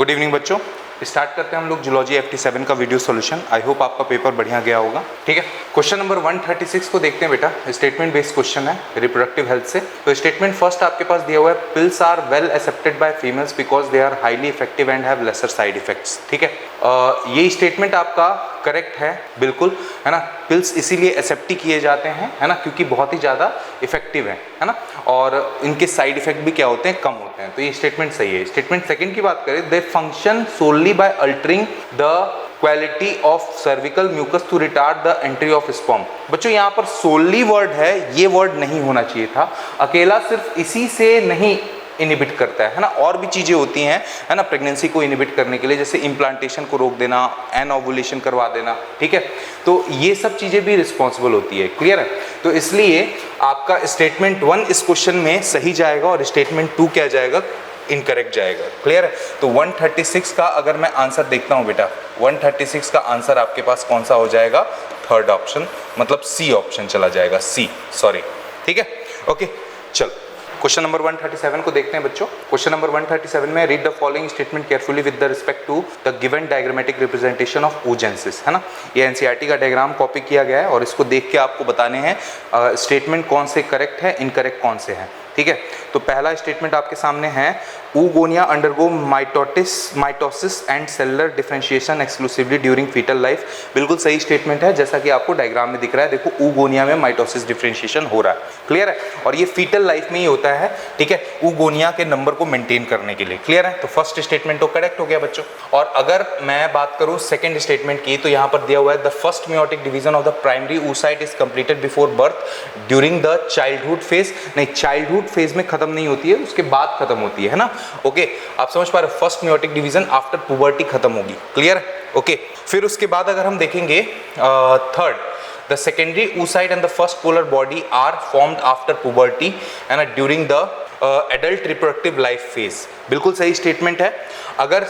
Good evening बच्चों, start करते हैं हम लोग जूलॉजी FT7 का वीडियो सॉल्यूशन। आई होप आपका पेपर बढ़िया गया होगा। ठीक है, क्वेश्चन नंबर 136 को देखते हैं बेटा। स्टेटमेंट बेस्ड क्वेश्चन है रिप्रोडक्टिव हेल्थ से। तो स्टेटमेंट फर्स्ट आपके पास दिया हुआ है, pills are well accepted by females because they are highly effective and have lesser side effects. ठीक है, ये स्टेटमेंट आपका करेक्ट है, बिल्कुल है ना। पिल्स इसीलिए एक्सेप्ट किए जाते हैं, है ना, क्योंकि बहुत ही ज़्यादा इफेक्टिव है ना, और इनके साइड इफेक्ट भी क्या होते हैं, कम होते हैं। तो ये स्टेटमेंट सही है। स्टेटमेंट सेकंड की बात करें, they function solely by altering the quality of cervical mucus to retard the entry of sperm. बच्चों यहाँ पर सोनली वर्ड है, ये वर्ड नहीं होना चाहिए था। अकेला सिर्फ इसी से नहीं इनिबिट करता है ना, और भी चीज़ें होती हैं, है ना, प्रेगनेंसी को इनिबिट करने के लिए, जैसे इम्प्लांटेशन को रोक देना, एनओवुलेशन करवा देना। ठीक है, तो ये सब चीज़ें भी रिस्पॉन्सिबल होती है। क्लियर है? तो इसलिए आपका स्टेटमेंट 1 इस क्वेश्चन में सही जाएगा और स्टेटमेंट 2 क्या जाएगा, इनकरेक्ट जाएगा। क्लियर है? तो 136 का अगर मैं आंसर देखता हूँ बेटा, 136 का आंसर आपके पास कौन सा हो जाएगा, थर्ड ऑप्शन, मतलब सी ऑप्शन चला जाएगा, सी, सॉरी। ठीक है, ओके, चलो क्वेश्चन नंबर 137 को देखते हैं बच्चों। क्वेश्चन नंबर 137 में, read the following statement carefully with the respect to the given diagrammatic representation of oogenesis, है ना। ये एनसीईआरटी का डायग्राम कॉपी किया गया है और इसको देख के आपको बताने हैं स्टेटमेंट कौन से करेक्ट है, इनकरेक्ट कौन से हैं। ठीक है, तो पहला स्टेटमेंट आपके सामने है, oogonia undergo mitosis and cellular differentiation exclusively during foetal life. बिल्कुल सही स्टेटमेंट है, जैसा कि आपको डायग्राम में दिख रहा है। देखो, oogonia में माइटोसिस डिफरेंशिएशन हो रहा है। क्लियर है? और ये फीटल लाइफ में ही होता है। ठीक है, oogonia के नंबर को मेंटेन करने के लिए। क्लियर है? तो फर्स्ट स्टेटमेंट तो करेक्ट हो गया बच्चों। और अगर मैं बात करूं सेकंड स्टेटमेंट की, तो यहाँ पर दिया हुआ है, the first meiotic division of the primary oocyte is completed before birth during the childhood phase. नहीं, चाइल्डहुड फेज में खत्म नहीं होती है, उसके बाद खत्म होती है ना। ओके, आप समझ पा रहे हो, first meiotic division after puberty खत्म होगी। क्लियर? ओके, फिर उसके बाद अगर हम देखेंगे third, the secondary oocyte and the first polar body are formed after puberty and during the adult reproductive life phase. बिल्कुल सही स्टेटमेंट है। अगर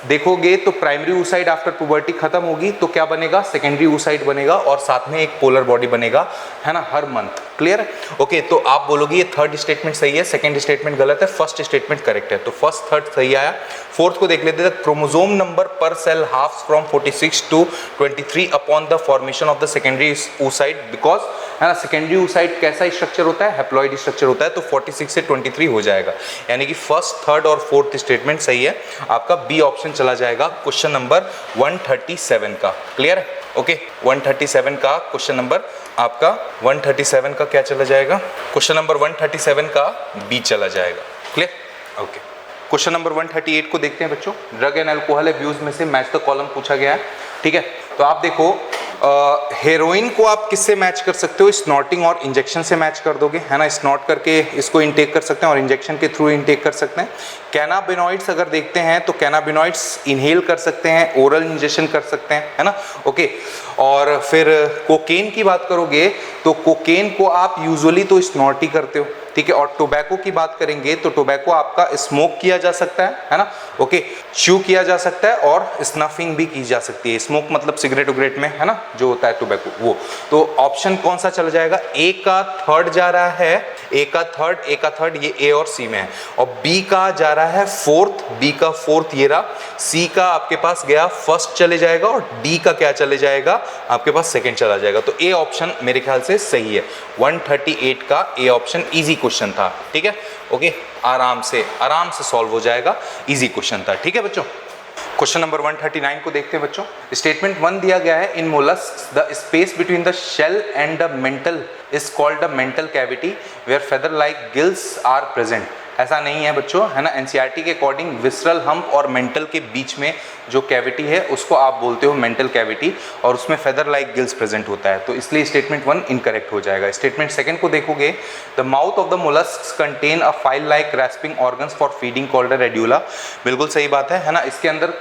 देखोगे तो प्राइमरी oocyte आफ्टर पुबर्टी खत्म होगी तो क्या बनेगा, सेकेंडरी oocyte बनेगा और साथ में एक पोलर बॉडी बनेगा, है ना, हर मंथ। क्लियर? ओके, तो आप बोलोगे ये थर्ड स्टेटमेंट सही है, सेकंड स्टेटमेंट गलत है, फर्स्ट स्टेटमेंट करेक्ट है। तो फर्स्ट थर्ड सही आया। फोर्थ को देख लेते हैं, chromosome number per cell halves from 46 to 23 upon the formation of the secondary oocyte because, है ना, सेकेंडरी oocyte कैसा स्ट्रक्चर होता है, हैप्लॉइड स्ट्रक्चर होता है। तो 46 से 23 हो जाएगा, यानी कि फर्स्ट थर्ड और फोर्थ स्टेटमेंट सही है। आपका बी ऑप्शन चला जाएगा क्वेश्चन नंबर 137 का। क्लियर है? ओके, 137 का क्वेश्चन नंबर आपका 137 का क्या चला जाएगा, क्वेश्चन नंबर 137 का बी चला जाएगा। क्लियर? ओके, क्वेश्चन नंबर 138 को देखते हैं बच्चों। ड्रग एंड अल्कोहल अब्यूज में से मैच द कॉलम पूछा गया है। ठीक है, तो आप देखो, हेरोइन को आप किससे मैच कर सकते हो, स्नॉटिंग और इंजेक्शन से मैच कर दोगे, है ना। स्नॉट करके इसको इनटेक कर सकते हैं और इंजेक्शन के थ्रू इनटेक कर सकते हैं। कैनाबिनॉइड्स अगर देखते हैं तो कैनाबिनॉइड्स इनहेल कर सकते हैं, ओरल इंजेक्शन कर सकते हैं, है ना। ओके, और फिर कोकेन की बात करोगे तो कोकेन को आप यूजुअली तो स्नॉट ही करते हो। ठीक है, और टोबैको की बात करेंगे तो टोबैको आपका स्मोक किया जा सकता है ना। ओके, च्यू किया जा सकता है और स्नफिंग भी की जा सकती है। स्मोक मतलब सिगरेट उगरेट में, है ना, जो होता है टोबैको, वो। तो ऑप्शन कौन सा चला जाएगा, ए का थर्ड जा रहा है, ए का थर्ड, ये ए और सी में है, और बी का जा रहा है फोर्थ, बी का फोर्थ ये रहा, सी का आपके पास गया फर्स्ट चले जाएगा और डी का क्या चले जाएगा, आपके पास सेकंड चला जाएगा। तो ए ऑप्शन मेरे ख्याल से सही है। 138 का ए ऑप्शन इजी क्वेश्चन था। ठीक है, ओके, आराम से सॉल्व हो जाएगा, इजी क्वेश्चन था। ठीक है बच्चों, क्वेश्चन नंबर 139 को देखते हैं बच्चों। स्टेटमेंट 1 दिया गया है, in molluscs the space between the shell and the mantle is called the mantle cavity where feather like gills are present. ऐसा नहीं है बच्चों, है ना। एनसीईआरटी के अकॉर्डिंग विसरल हम्प और मेंटल के बीच में जो कैविटी है उसको आप बोलते हो मेंटल कैविटी, और उसमें फेदर लाइक गिल्स प्रेजेंट होता है। तो इसलिए स्टेटमेंट 1 इनकरेक्ट हो जाएगा। स्टेटमेंट सेकंड को देखोगे, the mouth of the molluscs contain a file like रैस्पिंग organs for feeding called radula. बिल्कुल सही बात है ना। इसके अंदर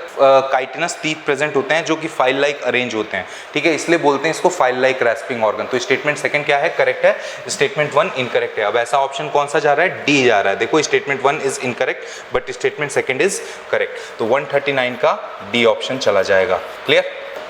काइटिनस टीथ प्रेजेंट होते हैं जो कि फाइल लाइक अरेंज होते हैं। ठीक है, इसलिए बोलते हैं इसको फाइल लाइक रैस्पिंग ऑर्गन। तो स्टेटमेंट सेकंड क्या है, करेक्ट है। स्टेटमेंट 1 इनकरेक्ट है। अब ऐसा ऑप्शन कौन सा जा रहा है, डी जा रहा है। देखो, statement 1 is incorrect but statement second is correct. तो 139 का डी ऑप्शन चला जाएगा। क्लियर?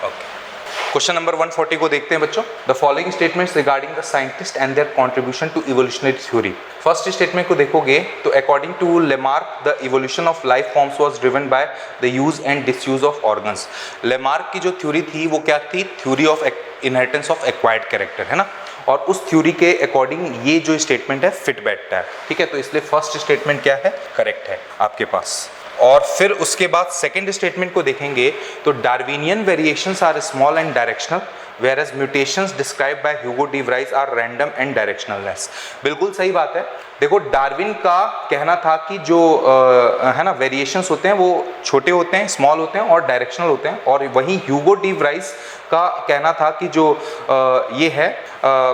ओके, क्वेश्चन नंबर 140 को देखते हैं बच्चों। The following statements regarding the scientist and their contribution to evolutionary theory. First statement को देखोगे तो according to Lamarck the evolution of life forms was driven by the use and disuse of organs. Lamarck की जो theory थी वो क्या थी? Theory of inheritance of acquired character, है ना। और उस थ्योरी के अकॉर्डिंग ये जो स्टेटमेंट है फिट बैठता है, ठीक है। तो इसलिए फर्स्ट स्टेटमेंट क्या है? करेक्ट है आपके पास। और फिर उसके बाद सेकेंड स्टेटमेंट को देखेंगे तो Darwinian variations are small and directional whereas mutations described by Hugo de Vries are random and directionless। बिल्कुल सही बात है। देखो डार्विन का कहना था कि जो है ना वेरिएशंस होते हैं वो छोटे होते हैं, स्मॉल होते हैं और डायरेक्शनल होते हैं, और वहीं ह्यूगो डी व्राइस का कहना था कि जो ये है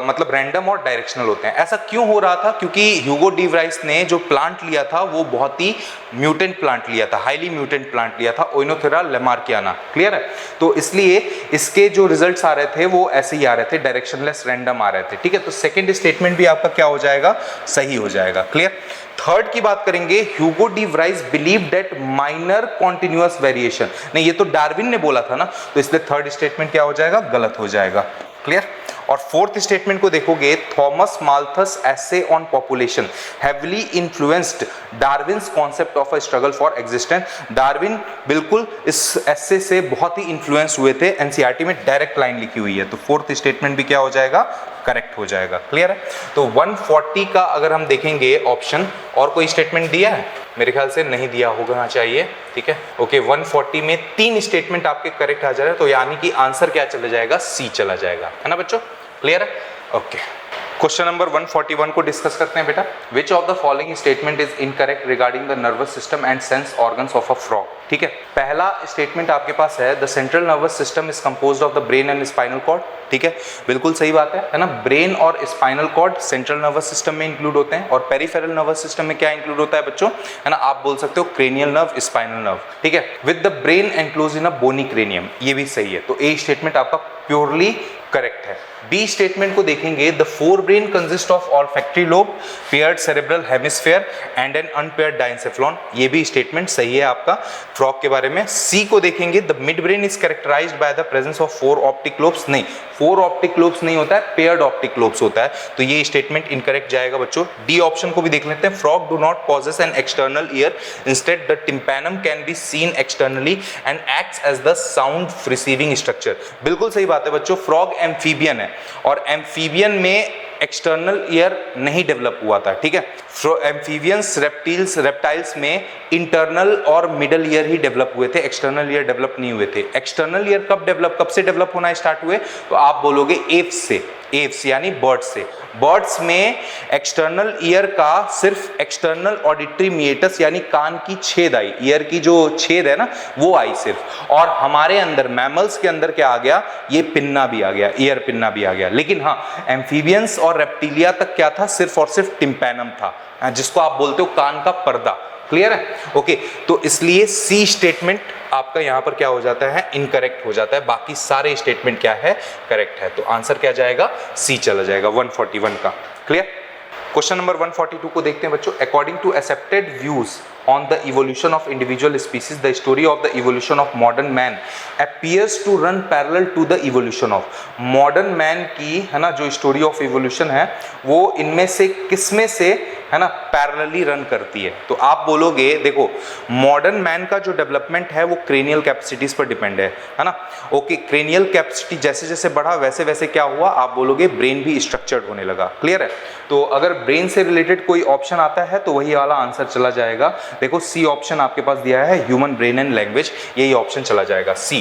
मतलब रैंडम और डायरेक्शनल होते हैं। ऐसा क्यों हो रहा था? क्योंकि ह्यूगो डी व्राइस ने जो प्लांट लिया था वो बहुत ही म्यूटेंट प्लांट लिया था, हाईली म्यूटेंट प्लांट लिया था, ओइनोथेरा लेमार्कियाना। क्लियर है? तो इसलिए इसके जो रिजल्ट्स आ रहे थे वो ऐसे ही आ रहे थे, डायरेक्शनलेस रैंडम आ रहे थे, ठीक है। तो सेकेंड स्टेटमेंट भी आपका क्या हो जाएगा? सही हो जाएगा। क्लियर। थर्ड की बात करेंगे, Hugo de Vries believe that minor continuous variation. नहीं, ये तो डार्विन ने बोला था ना, तो इसलिए थर्ड स्टेटमेंट क्या हो जाएगा? गलत हो जाएगा। क्लियर। और फोर्थ स्टेटमेंट को देखोगे, Thomas Malthus essay on population heavily influenced Darwin's concept of a struggle for existence. Darwin बिल्कुल इस एसे से बहुत ही इन्फ्लुएंस हुए थे, एनसीईआरटी में डायरेक्ट लाइन लिखी हुई है। तो फोर्थ स्टेटमेंट भी क्या हो जाएगा? करेक्ट हो जाएगा। क्लियर है? तो 140 का अगर हम देखेंगे ऑप्शन, और कोई स्टेटमेंट दिया है? मेरे ख्याल से नहीं दिया होगा चाहिए, ठीक है। ओके, 140 में 3 स्टेटमेंट आपके करेक्ट आ जा रहे हैं, तो यानी कि आंसर क्या चला जाएगा? सी चला जाएगा, है ना बच्चों। क्लियर है? ओके। क्वेश्चन नंबर 141 को डिस्कस करते हैं बेटा। Which of the following statement is incorrect regarding the nervous system and sense organs of a frog. ठीक है, पहला स्टेटमेंट आपके पास है the central nervous system is composed of the brain and spinal cord. ठीक है, बिल्कुल सही बात है ना। ब्रेन और spinal cord central nervous system में इंक्लूड होते हैं, और पेरिफेरल नर्वस सिस्टम में क्या इंक्लूड होता है बच्चों? है ना, आप बोल सकते हो क्रेनियल नर्व, स्पाइनल नर्व। ठीक है, with the brain enclose in a bony cranium, ये भी सही है। तो ए स्टेटमेंट आपका प्योरली करेक्ट है। बी स्टेटमेंट को देखेंगे, the forebrain consist of olfactory lobe, paired cerebral hemisphere and an unpaired diencephalon, ये भी स्टेटमेंट सही है आपका फ्रॉग के बारे में। सी को देखेंगे, the mid brain is characterised by the presence of 4 optic lobes, नहीं 4 ऑप्टिक लोब्स नहीं होता है, पेयर्ड ऑप्टिक लोब्स होता है, तो ये स्टेटमेंट इनकरेक्ट जाएगा बच्चों। डी ऑप्शन को भी देख लेते हैं, frog do not possess an external ear, instead the tympanum can be seen externally and acts as the sound receiving structure, बिल्कुल सही बात है बच्चों। फ्रॉग एम्फीबियन है, और एम्फीबियन में एक्सटर्नल ईयर नहीं डेवलप हुआ था। ठीक है, एम्फीबियंस रेप्टाइल्स में इंटरनल और मिडल ईयर ही डेवलप हुए थे, एक्सटर्नल ईयर डेवलप नहीं हुए थे। एक्सटर्नल ईयर कब से डेवलप होना स्टार्ट हुए? तो आप बोलोगे एप्स से, एप्स यानी बर्ड्स से। बर्ड्स में एक्सटर्नल ईयर का सिर्फ एक्सटर्नल ऑडिटरी मिएटस यानी कान की छेद आई, ईयर की जो छेद है ना वो आई सिर्फ, और हमारे अंदर मैमल्स के अंदर क्या आ गया? ये पिन्ना भी आ गया, ईयर पिन्ना भी आ गया। लेकिन हाँ, एम्फीबियंस और रेप्टिलिया तक क्या था? सिर्फ और सिर्फ टिम्पैनम था, जिसको आप बोलते हो कान का पर्दा। क्लियर है? ओके, तो इसलिए सी स्टेटमेंट आपका यहां पर क्या हो जाता है? इनकरेक्ट हो जाता है। बाकी सारे स्टेटमेंट क्या है? करेक्ट है। तो आंसर क्या जाएगा? सी चला जाएगा 141 का। क्लियर? क्वेश्चन नंबर 142 को देखते हैं बच्चों। According to accepted views on the evolution of individual species, the story of the evolution of modern man appears to run parallel to the evolution of modern man की, है ना, जो story of evolution है वो इनमें से किसमें से, है ना, पैरेलली रन करती है? तो आप बोलोगे देखो मॉडर्न मैन का जो डेवलपमेंट है वो क्रेनियल कैपेसिटीज पर डिपेंड है ना। ओके, क्रेनियल कैपेसिटी जैसे जैसे बढ़ा वैसे वैसे क्या हुआ? आप बोलोगे ब्रेन भी स्ट्रक्चर्ड होने लगा। क्लियर है? तो अगर ब्रेन से रिलेटेड कोई ऑप्शन आता है तो वही वाला आंसर चला जाएगा। देखो सी ऑप्शन आपके पास दिया है, ह्यूमन ब्रेन एंड लैंग्वेज, यही ऑप्शन चला जाएगा सी।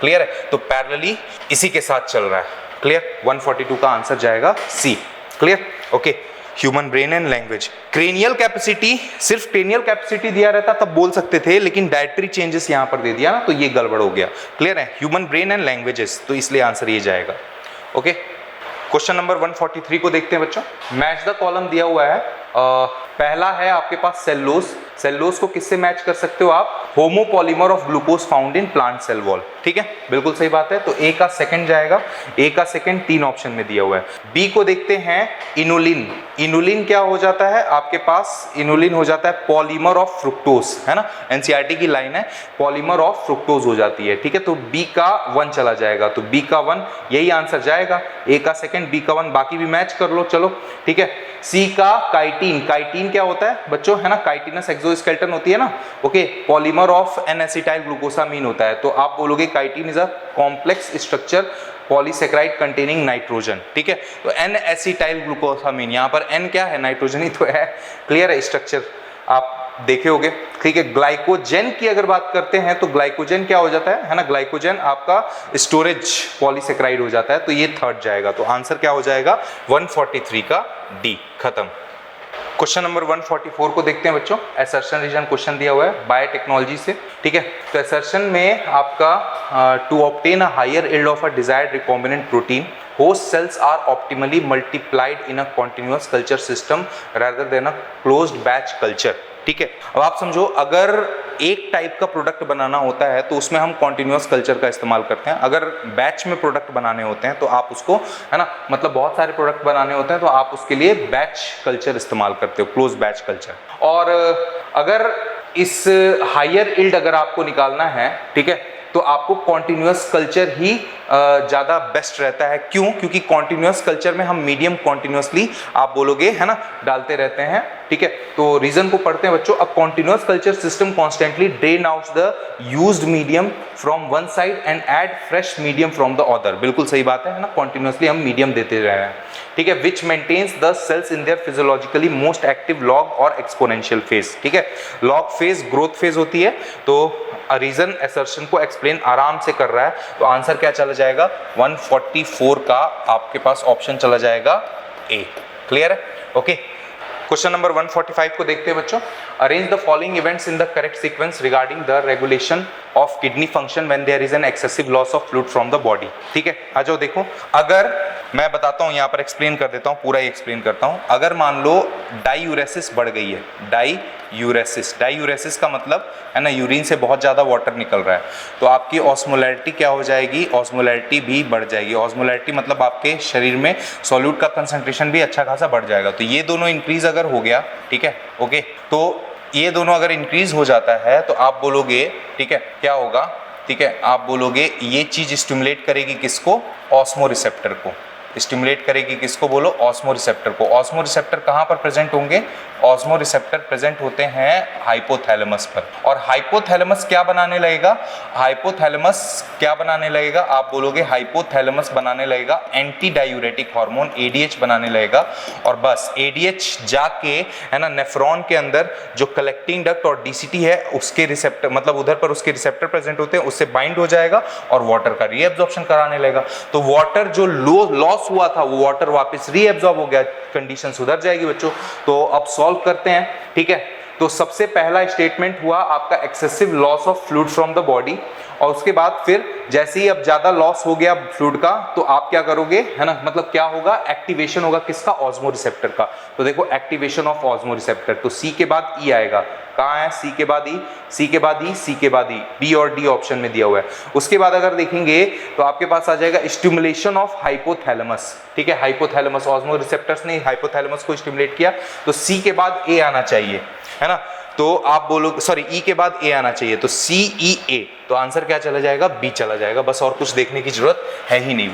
क्लियर है? तो पैरेलली इसी के साथ चल रहा है। क्लियर? 142 का आंसर जाएगा C. Clear? Okay, human brain and language. Cranial capacity, सिर्फ क्रेनियल कैपेसिटी दिया रहता तब बोल सकते थे, लेकिन डायट्री चेंजेस यहां पर दे दिया ना, तो ये गड़बड़ हो गया। क्लियर है? ह्यूमन ब्रेन एंड लैंग्वेजेस, तो इसलिए आंसर ये जाएगा। ओके, क्वेश्चन नंबर 143 को देखते हैं बच्चों। मैच द कॉलम दिया हुआ है, पहला है आपके पास सेल्यूलोज। सेल्यूलोज को किससे मैच कर सकते हो आप? Homopolymer of glucose found in plant cell wall. ठीक है, बिल्कुल सही बात है। तो ए का सेकंड जाएगा, ए का सेकंड 3 ऑप्शन में दिया हुआ है। बी को देखते हैं, इनुलिन। इनुलिन क्या हो जाता है आपके पास? इनुलिन हो जाता है पॉलीमर ऑफ फ्रुक्टोज, है ना, एनसीईआरटी की लाइन है, पॉलीमर ऑफ फ्रुक्टोज हो जाती है। ठीक है, तो बी का 1 चला जाएगा, तो बी का 1 यही आंसर जाएगा। ए का सेकंड, बी का 1, बाकी भी मैच कर लो, चलो ठीक है। सी का काइटिन। काइटिन क्या होता है बच्चों, है ना, काइटिनस एक्सोस्केलेटन होती है ना, okay, polymer of N acetyl glucosamine होता है। तो आप बोलोगे chitin is a complex structure polysaccharide containing nitrogen. ठीक है, तो एन एसिटाइल ग्लूकोसामीन, यहाँ पर एन क्या है? नाइट्रोजन ही तो है। क्लियर है स्ट्रक्चर, आप देखे होगे। ठीक है, ग्लाइकोजेन की अगर बात करते हैं तो ग्लाइकोजेन क्या हो जाता है ना, ग्लाइकोजेन आपका स्टोरेज पॉलीसेकेराइड हो जाता है। तो ये थर्ड जाएगा, तो आंसर क्या हो जाएगा? 143 का डी। खत्म। क्वेश्चन नंबर 144 को देखते हैं बच्चों। असर्शन रीजन क्वेश्चन दिया हुआ है बायोटेक्नोलॉजी से। ठीक है, तो असर्शन में आपका to obtain a higher yield of a desired recombinant protein, host cells are optimally multiplied in a continuous culture system rather than a closed batch culture। ठीक है, अब आप समझो, अगर एक टाइप का प्रोडक्ट बनाना होता है तो उसमें हम कॉन्टिन्यूअस कल्चर का इस्तेमाल करते हैं। अगर बैच में प्रोडक्ट बनाने होते हैं तो आप उसको, है ना, मतलब बहुत सारे प्रोडक्ट बनाने होते हैं तो आप उसके लिए बैच कल्चर इस्तेमाल करते हो, क्लोज बैच कल्चर। और अगर इस हायर यील्ड अगर आपको निकालना है, ठीक है, तो आपको कॉन्टिन्यूअस कल्चर ही ज़्यादा बेस्ट रहता है। क्यों? क्योंकि कॉन्टिन्यूअस कल्चर में हम मीडियम कॉन्टिन्यूअसली, आप बोलोगे, है ना, डालते रहते हैं। ठीक है, तो रीजन को पढ़ते हैं बच्चों। A continuous culture system constantly drain out the used medium from one side and add fresh medium from the other. बिल्कुल सही बात है ना, कॉन्टिन्यूअसली हम मीडियम देते रह रहे हैं। ठीक है, which maintains the cells in their physiologically most active log or exponential phase. ठीक है, लॉग फेज ग्रोथ फेज होती है, तो रीजन असर्शन को एक्सप्लेन आराम से कर रहा है। तो आंसर क्या चला जाएगा? 144 का आपके पास ऑप्शन चला जाएगा ए। क्लियर है? ओके, क्वेश्चन नंबर 145 को देखते हैं बच्चों। Arrange the following events in the correct sequence regarding the regulation of kidney function when there is an excessive loss of fluid from the body. ठीक है, आ जाओ देखो। अगर मैं बताता हूं, यहां पर एक्सप्लेन कर देता हूं, पूरा ही एक्सप्लेन करता हूं। अगर मान लो डाईयूरेसिस बढ़ गई है, डाईयूरेसिस, डाईयूरेसिस का मतलब है ना, यूरिन से बहुत ज्यादा वाटर निकल रहा है, तो आपकी ऑस्मोलैरिटी क्या हो जाएगी? ऑस्मोलैरिटी भी बढ़ जाएगी। ऑस्मोलैरिटी मतलब आपके शरीर में सॉल्यूट का कंसंट्रेशन भी अच्छा खासा बढ़ जाएगा। तो ये दोनों इंक्रीज अगर हो गया, ठीक है, ओके, तो ये दोनों अगर इंक्रीज हो जाता है तो आप बोलोगे, ठीक है, क्या होगा? ठीक है, आप बोलोगे ये चीज स्टिमुलेट करेगी किसको? ऑस्मो रिसेप्टर को। स्टिमुलेट करेगी किसको? बोलो, ऑस्मो रिसेप्टर को। ऑस्मो रिसेप्टर कहाँ पर प्रेजेंट होंगे? ऑस्मो रिसेप्टर प्रेजेंट होते हैं हाइपोथैलेमस पर। और हाइपोथैलेमस क्या बनाने लगेगा? हाइपोथैलेमस क्या बनाने लगेगा? आप बोलोगे हाइपोथैलेमस बनाने लगेगा एंटी डायूरेटिक हार्मोन एडीएच बनाने लगेगा। और बस एडीएच जाके, है ना, नेफ्रॉन के अंदर जो कलेक्टिंग डक्ट और डीसीटी है उसके रिसेप्टर, मतलब उधर पर उसके रिसेप्टर प्रेजेंट होते हैं, उससे बाइंड हो जाएगा और वाटर का रीएब्जॉर्प्शन कराने लगेगा। तो वाटर जो लॉस हुआ था वो वाटर वापस रीएब्जॉर्ब हो गया, कंडीशन सुधर जाएगी बच्चों। तो अब सॉल्व करते हैं। ठीक है, तो सबसे पहला स्टेटमेंट हुआ आपका excessive loss of fluid from the body, और उसके बाद फिर जैसे ही अब ज्यादा लॉस हो गया फ्लूइड का तो आप क्या करोगे, है ना, मतलब क्या होगा? एक्टिवेशन होगा किसका? ऑस्मो रिसेप्टर का। तो देखो, एक्टिवेशन ऑफ ऑस्मो रिसेप्टर, तो सी के बाद ई आएगा। कहाँ है? सी के बाद ई, सी के बाद ई, सी के बाद ई, बी और डी ऑप्शन में दिया हुआ है। उसके बाद अगर देखेंगे तो आपके पास आ जाएगा स्टिमुलेशन ऑफ हाइपोथैलेमस। ठीक है, हाइपोथैलेमस, ऑस्मो रिसेप्टर्स ने हाइपोथैलेमस को स्टिमुलेट किया, तो सी के बाद ए आना चाहिए, है ना। तो आप बोलो, सॉरी, ई के बाद ए आना चाहिए, तो सी ई ए, तो आंसर क्या चला जाएगा? बी चला जाएगा। बस और कुछ देखने की जरूरत है ही नहीं।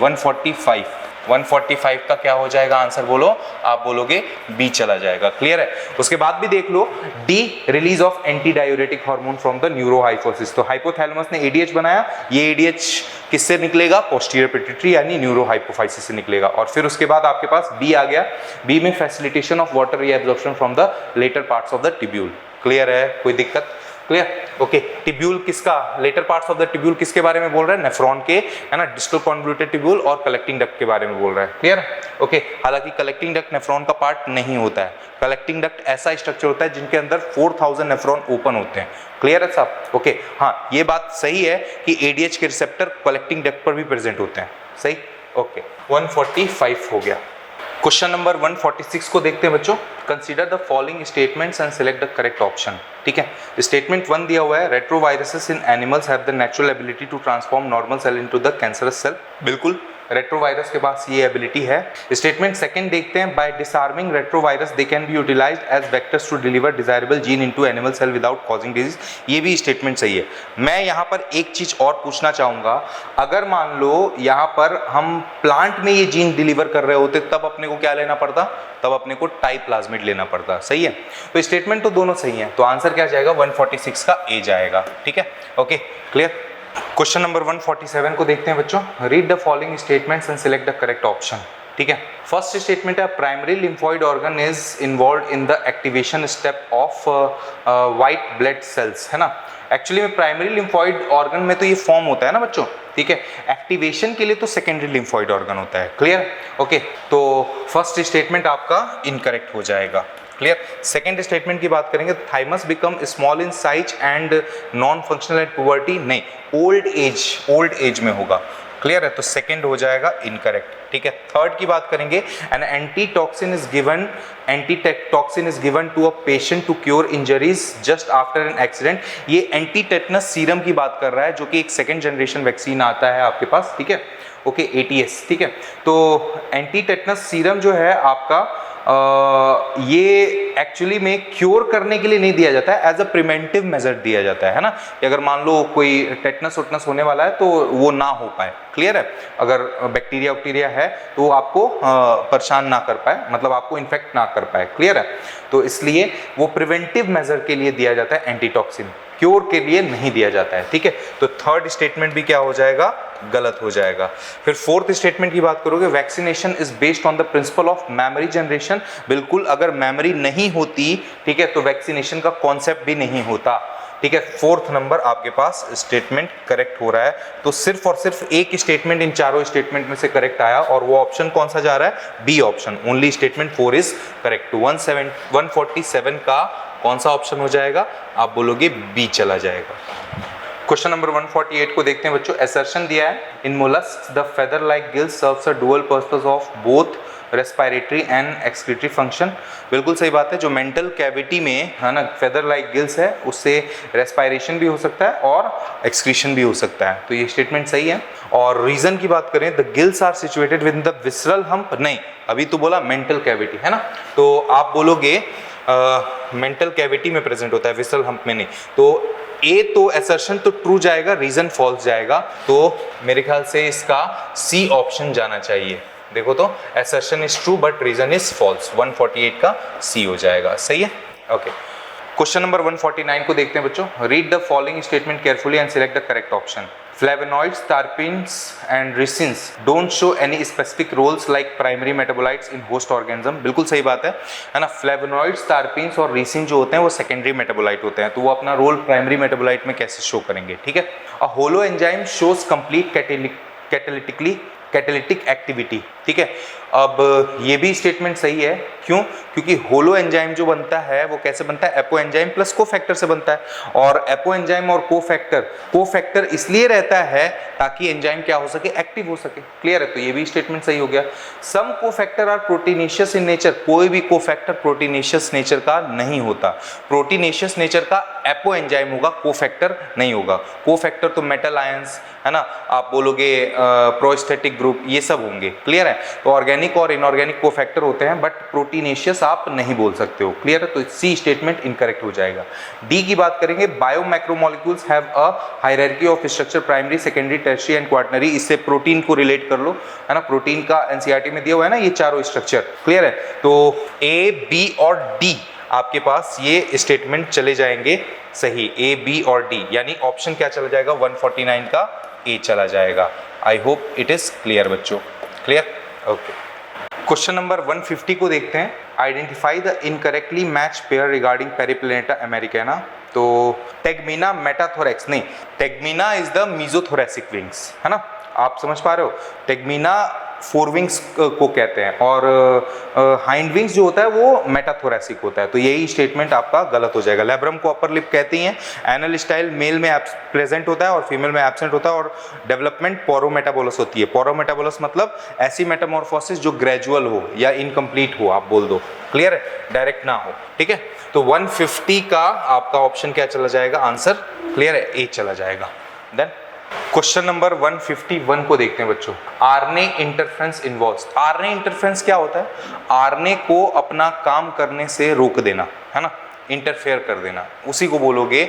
145 का क्या हो जाएगा आंसर? बोलो, आप बोलोगे बी चला जाएगा। क्लियर है? उसके बाद भी देख लो, D, release of anti diuretic hormone from the neurohypophysis. तो हाइपोथैलेमस ने एडीएच बनाया, ये एडीएच किससे निकलेगा? पोस्टीरियर पिट्यूटरी यानी न्यूरोहाइपोफाइसिस से निकलेगा। और फिर उसके बाद आपके पास बी आ गया। बी में facilitation of water reabsorption from the latter parts of the tubule. Clear है? कोई दिक्कत? क्लियर? ओके, टिब्यूल किसका? Latter parts of the tubule किसके बारे में बोल रहा है? नेफ्रॉन के, है ना, डिस्टल कॉन्वोल्यूटेड टिब्यूल और कलेक्टिंग डक्ट के बारे में बोल रहा है। क्लियर? ओके, हालांकि कलेक्टिंग डक्ट नेफ्रॉन का पार्ट नहीं होता है। कलेक्टिंग डक्ट ऐसा स्ट्रक्चर होता है जिनके अंदर 4000 नेफ्रॉन ओपन होते हैं। क्लियर है साहब? ओके, हाँ, ये बात सही है कि एडीएच के रिसेप्टर कलेक्टिंग डक्ट पर भी प्रेजेंट होते हैं। सही? ओके, 145 हो गया। क्वेश्चन नंबर 146 को देखते हैं बच्चों। Consider the following statements and select the correct option. ठीक है, स्टेटमेंट 1 दिया हुआ है, retroviruses in animals have the natural ability to transform normal cell into the cancerous cell. बिल्कुल, रेट्रोवायरस के पास ये एबिलिटी है। स्टेटमेंट सेकंड देखते हैं, by disarming retrovirus they can be utilized as vectors to deliver desirable gene into animal cell without causing disease. ये भी statement सही है। मैं यहाँ पर एक चीज और पूछना चाहूंगा, अगर मान लो यहाँ पर हम प्लांट में ये जीन डिलीवर कर रहे होते तब अपने को क्या लेना पड़ता? तब अपने को टाई प्लाज्मिड लेना पड़ता। सही है, तो स्टेटमेंट तो दोनों सही है, तो आंसर क्या जाएगा? 146 का ए जाएगा। ठीक है, ओके, क्लियर। क्वेश्चन नंबर 147 को देखते हैं बच्चों। Read the following statements and select the correct option. ठीक है, फर्स्ट स्टेटमेंट है, primary lymphoid organ is involve in the activation step of white blood cells, है ना। एक्चुअली में प्राइमरी लिम्फॉइड ऑर्गन में तो ये फॉर्म होता है ना बच्चों, ठीक है। एक्टिवेशन के लिए तो सेकेंडरी लिम्फॉइड ऑर्गन होता है। क्लियर, ओके, तो फर्स्ट स्टेटमेंट आपका इनकरेक्ट हो जाएगा। क्लियर। सेकेंड स्टेटमेंट की बात करेंगे, thymus become small in size and non functional at puberty, नहीं, ओल्ड एज में होगा। क्लियर है, तो सेकेंड हो जाएगा इनकरेक्ट। ठीक है, थर्ड की बात करेंगे, an anti toxin is given to a patient to cure injuries just after an accident. ये एंटी टेटनस सीरम की बात कर रहा है, जो कि एक सेकेंड जनरेशन वैक्सीन आता है आपके पास। ठीक है, ओके, ATS। ठीक है, तो एंटी टेटनस सीरम जो है आपका ये एक्चुअली में क्योर करने के लिए नहीं दिया जाता है, एज अ प्रिवेंटिव मेजर दिया जाता है ना, कि अगर मान लो कोई टेटनस उटनस होने वाला है तो वो ना हो पाए। क्लियर है, अगर बैक्टीरिया है तो वो आपको परेशान ना कर पाए, मतलब आपको इन्फेक्ट ना कर पाए। क्लियर है, तो इसलिए वो प्रिवेंटिव मेजर के लिए दिया जाता है एंटीटॉक्सिन, क्योर के लिए नहीं दिया जाता है। ठीक है, तो थर्ड स्टेटमेंट भी क्या हो जाएगा? गलत हो जाएगा। फिर फोर्थ स्टेटमेंट की बात करोगे, vaccination is based on the principle of memory generation. बिल्कुल, अगर मेमोरी नहीं होती, ठीक है, तो वैक्सीनेशन का कॉन्सेप्ट भी नहीं होता। ठीक है, फोर्थ नंबर आपके पास स्टेटमेंट करेक्ट हो रहा है। तो सिर्फ और सिर्फ एक स्टेटमेंट इन चारों स्टेटमेंट में से करेक्ट आया, और वो ऑप्शन कौन सा जा रहा है? B option, only statement 4 is correct. 147 का कौन सा ऑप्शन हो जाएगा? आप बोलोगे बी चला जाएगा। क्वेश्चन नंबर 148 को देखते हैं बच्चों। असर्शन दिया है, in molluscs the feather like gills serves a dual purpose of both respiratory and excretory function. बिल्कुल सही बात है, जो मेंटल कैविटी में है ना फेदर लाइक गिल्स है, उससे रेस्पिरेशन भी हो सकता है और एक्सक्रीशन भी हो सकता है, तो ये स्टेटमेंट सही है। और रीजन की बात करें, the gills are situated with the visceral hump, नहीं, अभी तो बोला मेंटल कैविटी, है ना, तो आप बोलोगे मेंटल कैविटी में प्रेजेंट होता है, विसरल हम्प में नहीं। तो ए तो असर्शन तो ट्रू जाएगा, रीजन फॉल्स जाएगा, तो मेरे ख्याल से इसका सी ऑप्शन जाना चाहिए। देखो तो assertion is true but reason is false, 148 का सी हो जाएगा। सही है, ओके। क्वेश्चन नंबर 149 को देखते हैं बच्चों। Read the following statement carefully and select the correct option. Flavonoids, terpenes and resins don't show any specific roles like primary metabolites in host organism। बिल्कुल सही बात है ना। फ्लेवोनॉइड्स, टर्पीन्स और रेसिन जो होते हैं वो सेकेंडरी मेटाबोलाइट होते हैं, तो वो अपना रोल प्राइमरी मेटाबोलाइट में कैसे शो करेंगे? ठीक है, a holoenzyme shows complete catalytic activity. ठीक है, अब ये भी स्टेटमेंट सही है, क्यों? क्योंकि होलो एंजाइम जो बनता है वो कैसे बनता है? एपो एंजाइम प्लस कोफैक्टर से बनता है, और एपो एंजाइम और कोफैक्टर इसलिए रहता है ताकि एंजाइम क्या हो सके? एक्टिव हो सके। क्लियर है, तो ये भी स्टेटमेंट सही हो गया। Some cofactor are proteinaceous in nature, कोई भी कोफैक्टर प्रोटीनेशियस नेचर का नहीं होता। प्रोटीनेशियस नेचर का एपो एंजाइम होगा, कोफैक्टर नहीं होगा। कोफैक्टर तो मेटल आयंस, है ना, आप बोलोगे प्रोस्टेटिक ग्रुप, ये सब होंगे। क्लियर है, तो ऑर्गेनिक और इनऑर्गेनिक कोफैक्टर होते हैं, बट प्रोटीनेशियस आप नहीं बोल सकते हो। क्लियर है, तो सी स्टेटमेंट इनकरेक्ट हो जाएगा। डी की बात करेंगे, biomacromolecules have a hierarchy of structure, primary, secondary, tertiary and quaternary. इससे प्रोटीन को रिलेट कर लो, है ना, प्रोटीन का एनसीईआरटी में दिया हुआ है ना ये चारों स्ट्रक्चर। क्लियर है, तो ए, बी और डी आपके पास ये स्टेटमेंट चले जाएंगे सही, ए, बी और डी, यानी ऑप्शन क्या चला जाएगा? 149 का ए चला जाएगा। I hope it is clear बच्चों। Clear, okay. क्वेश्चन नंबर 150 को देखते हैं। Identify the incorrectly match pair regarding periplaneta americana. तो टेगमीना मेटाथोरेक्स, नहीं, tegmina is the mesothoracic wings, है ना, आप समझ पा रहे हो। टेगमीना फोरविंग्स को कहते हैं और हाइंड विंग्स जो होता है वो मेटाथोरेसिक होता है। तो यही स्टेटमेंट आपका गलत हो जाएगा। लेब्रम को अपर लिप कहती हैं। एनल स्टाइल मेल में प्रेजेंट होता है और फीमेल में एब्सेंट होता है। और डेवलपमेंट पोरोमेटाबोलस होती है। पोरोमेटाबोलस मतलब ऐसी मेटामॉर्फोसिस जो ग्रेजुअल हो या इनकम्प्लीट हो, आप बोल दो। क्लियर है, डायरेक्ट ना हो। ठीक है, तो 150 का आपका ऑप्शन क्या चला जाएगा, आंसर क्लियर है, ए चला जाएगा। देन क्वेश्चन नंबर 151 को देखते हैं बच्चों। RNA interference involves. RNA interference क्या होता है? आरएनए को अपना काम करने से रोक देना, है ना, इंटरफेयर कर देना, उसी को बोलोगे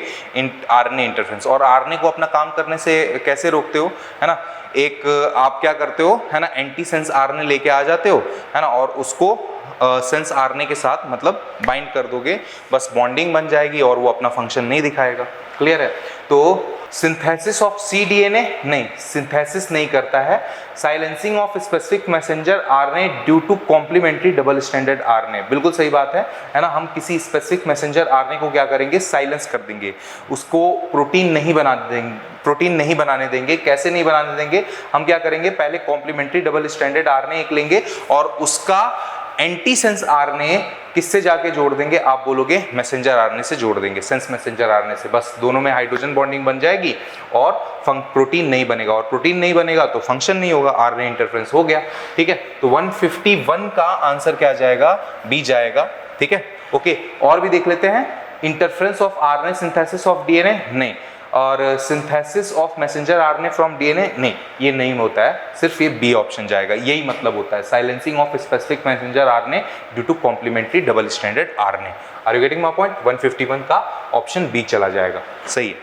आरएनए इंटरफेरेंस। और आरएनए को अपना काम करने से कैसे रोकते हो, है ना, एक आप क्या करते हो, है ना, एंटी सेंस आरएनए लेके आ जाते हो, है ना, और उसको सेंस आरएनए के साथ मतलब बाइंड कर दोगे, बस बॉन्डिंग बन जाएगी और वो अपना फंक्शन नहीं दिखाएगा। क्लियर है, तो सिंथेसिस ऑफ cDNA नहीं, सिंथेसिस नहीं करता है। Silencing of specific messenger RNA due to complementary double standard RNA, बिल्कुल सही बात है ना। हम किसी स्पेसिफिक मैसेंजर आरएनए को क्या करेंगे, साइलेंस कर देंगे, उसको प्रोटीन नहीं बना देंगे, प्रोटीन नहीं बनाने देंगे। कैसे नहीं बनाने देंगे, हम क्या करेंगे, पहले कॉम्प्लीमेंट्री डबल स्टैंडर्ड आरएनए एक लेंगे और उसका एंटी सेंस आरएनए किससे जाके जोड़ देंगे, आप बोलोगे मैसेंजर आरएनए से जोड़ देंगे, सेंस मैसेंजर आरएनए से। बस दोनों में हाइड्रोजन बॉन्डिंग बन जाएगी और प्रोटीन नहीं बनेगा, और प्रोटीन नहीं बनेगा तो फंक्शन नहीं होगा, आरएनए इंटरफेरेंस हो गया। ठीक है, तो 151 का आंसर क्या जाएगा, बी जाएगा। ठीक है, ओके, और भी देख लेते हैं। Interference of RNA synthesis of DNA नहीं, और synthesis of messenger RNA from DNA नहीं, ये नहीं होता है, सिर्फ ये बी ऑप्शन जाएगा। यही मतलब होता है silencing of specific messenger RNA due to complementary double standard RNA. Are you getting my point? 151 का ऑप्शन बी चला जाएगा, सही है।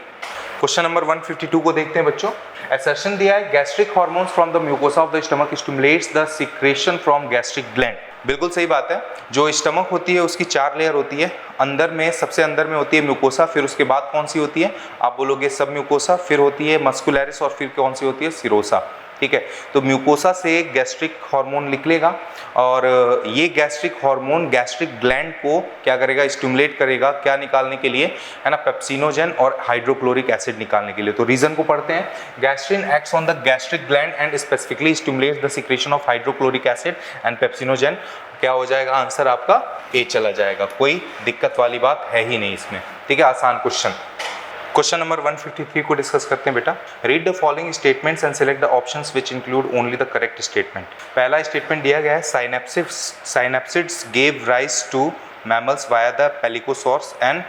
क्वेश्चन नंबर 152 को देखते हैं बच्चों। असर्शन दिया है, gastric hormones from the mucosa of the stomach stimulates the secretion from gastric gland. बिल्कुल सही बात है। जो स्टमक होती है उसकी 4 लेयर होती है। अंदर में, सबसे अंदर में होती है म्यूकोसा, फिर उसके बाद कौन सी होती है, आप बोलोगे सब म्यूकोसा, फिर होती है मस्कुलरिस और फिर कौन सी होती है, सिरोसा। ठीक है, तो म्यूकोसा से गैस्ट्रिक हार्मोन निकलेगा और ये गैस्ट्रिक हार्मोन गैस्ट्रिक ग्लैंड को क्या करेगा, स्टिमुलेट करेगा, क्या निकालने के लिए, है ना, पेप्सिनोजेन और हाइड्रोक्लोरिक एसिड निकालने के लिए। तो रीजन को पढ़ते हैं। Gastrin acts on the gastric gland and specifically stimulates the secretion of hydrochloric acid and pepsinogen. क्या हो जाएगा, आंसर आपका ए चला जाएगा। कोई दिक्कत वाली बात है ही नहीं इसमें। ठीक है, आसान क्वेश्चन। क्वेश्चन नंबर 153 को डिस्कस करते हैं बेटा। Read the following statements and select the options which include only the correct statement. पहला स्टेटमेंट दिया गया है, synapsids gave rise to mammals via the pelycosaurs and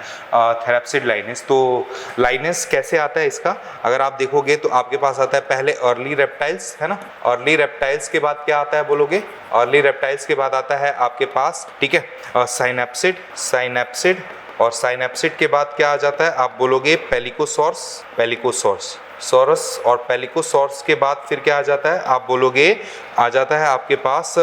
therapsid lineages. तो लाइनेस कैसे आता है इसका, अगर आप देखोगे तो आपके पास आता है पहले अर्ली रेप्टाइल्स, है ना। अर्ली रेप्टाइल्स के बाद क्या आता है बोलोगे, अर्ली रेप्टाइल्स के बाद आता है आपके पास, ठीक है, साइनेप्सिड और साइनेप्सिड के बाद क्या आ जाता है, आप बोलोगे पेलिकोसॉर्स सॉरस, और पेलिकोसॉर्स के बाद फिर क्या आ जाता है, आप बोलोगे आ जाता है आपके पास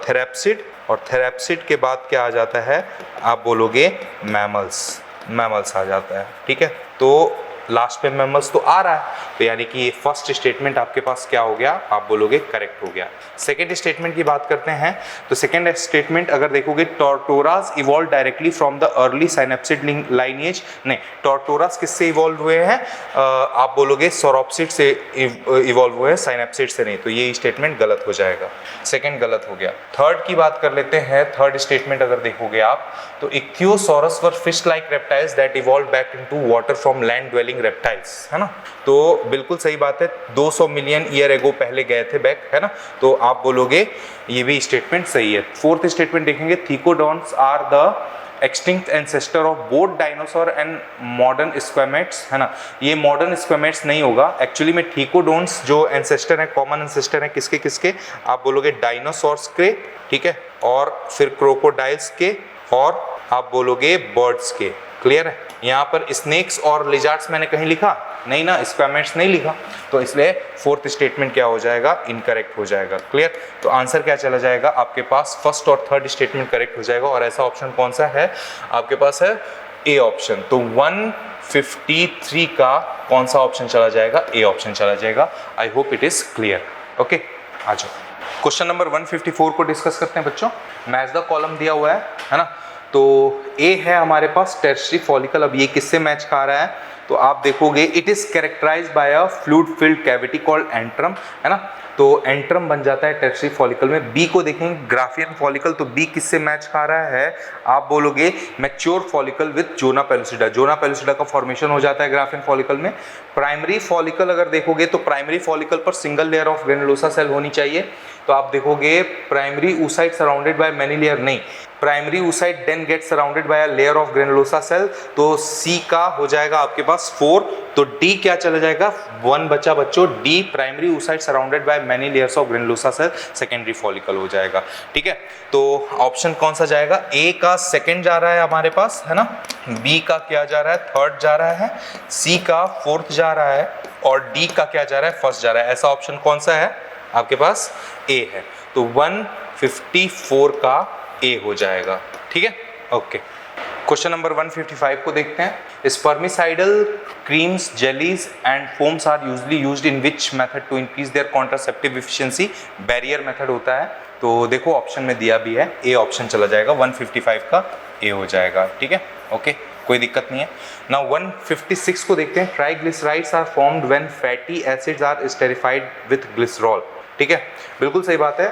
थेरेप्सिड, और थेरेप्सिड के बाद क्या आ जाता है, आप बोलोगे मैमल्स आ जाता है। ठीक है, तो लास्ट पे मैमल्स तो आ रहा है, तो यानी कि ये फर्स्ट स्टेटमेंट आपके पास क्या हो गया, आप बोलोगे करेक्ट हो गया। सेकेंड स्टेटमेंट की बात करते हैं, तो सेकेंड स्टेटमेंट अगर देखोगे, tortoises evolve directly from the early synapsid lineage. नहीं, टॉर्टोरास किससे इवॉल्व हुए हैं, आप बोलोगे सौरोप्सिड से इवॉल्व हुए हैं, साइनेप्सिड से नहीं। तो ये स्टेटमेंट गलत हो जाएगा, सेकेंड गलत हो गया। थर्ड की बात कर लेते हैं। थर्ड स्टेटमेंट अगर देखोगे आप, तो ichthyosaurs were fish like reptiles that evolve back into water from land dwelling reptiles, है ना। तो बिल्कुल सही बात है, 200 मिलियन ईयर एगो पहले गए थे बैक, है ना। तो आप बोलोगे ये भी स्टेटमेंट सही है। फोर्थ स्टेटमेंट देखेंगे, thecodonts are the extinct ancestor of both dinosaur and modern squamates, है ना। ये मॉडर्न स्क्वैमेट्स नहीं होगा, एक्चुअली में थीकोडॉन्स जो एंसेस्टर है, कॉमन एंसेस्टर है किसके किसके, आप बोलोगे डायनासोर्स के, ठीक है, और फिर क्रोकोडाइल्स के, और आप बोलोगे बर्ड्स के। क्लियर है, यहाँ पर स्नेक्स और लिजार्ड्स मैंने कहीं लिखा नहीं ना, स्क्वैमेट्स नहीं लिखा, तो इसलिए फोर्थ स्टेटमेंट क्या हो जाएगा, इनकरेक्ट हो जाएगा। क्लियर, तो आंसर क्या चला जाएगा आपके पास, फर्स्ट और थर्ड स्टेटमेंट करेक्ट हो जाएगा। और ऐसा ऑप्शन कौन सा है आपके पास, है ए ऑप्शन। तो 153 का कौन सा ऑप्शन चला जाएगा, ए ऑप्शन चला जाएगा। I hope it is clear. Okay, आ जाओ क्वेश्चन नंबर 154 को डिस्कस करते हैं बच्चों। मैच द कॉलम दिया हुआ है ना। तो ए है हमारे पास टेरिटरी फॉलिकल। अब ये किससे मैच खा रहा है, तो आप देखोगे it is characterised by a fluid filled cavity called antrum, है ना। तो एंट्रम बन जाता है टेर्शियरी फॉलिकल में। बी को देखेंगे ग्राफियन फॉलिकल, तो बी किससे मैच खा रहा है, आप बोलोगे mature follicle with zona pellucida. Zona pellucida का फॉर्मेशन हो जाता है ग्राफियन फॉलिकल में। प्राइमरी फॉलिकल अगर देखोगे तो प्राइमरी फॉलिकल पर single layer of granulosa cell होनी चाहिए, तो आप देखोगे primary oocyte surrounded by many layer, नहीं, primary oocyte then get surrounded by a layer of granulosa cell, तो सी का हो जाएगा आपके पास 4, तो डी क्या चला जाएगा, 1 बचा बच्चों, D primary oocyte surrounded by many layers of granulosa cell, secondary follicle हो जाएगा, ठीक है। तो ऑप्शन कौन सा जाएगा, ए का सेकेंड जा रहा है हमारे पास, है ना, बी का क्या जा रहा है, थर्ड जा रहा है, सी का फोर्थ जा रहा है, और डी का क्या जा रहा है, फर्स्ट जा रहा है। ऐसा ऑप्शन कौन सा है आपके पास, ए है, तो 154 का ए हो जाएगा, ठीक है, ओके। क्वेश्चन नंबर 155 को देखते हैं। Spermicidal creams, jellies and foams are usually used in which method to increase their contraceptive efficiency, barrier method होता है, तो देखो ऑप्शन में दिया भी है, ए ऑप्शन चला जाएगा, 155 का ए हो जाएगा, ठीक है, ओके, कोई दिक्कत नहीं है। नाउ 156 को देखते हैं। Triglycerides are formed when fatty acids are esterified with glycerol, ठीक है, बिल्कुल सही बात है।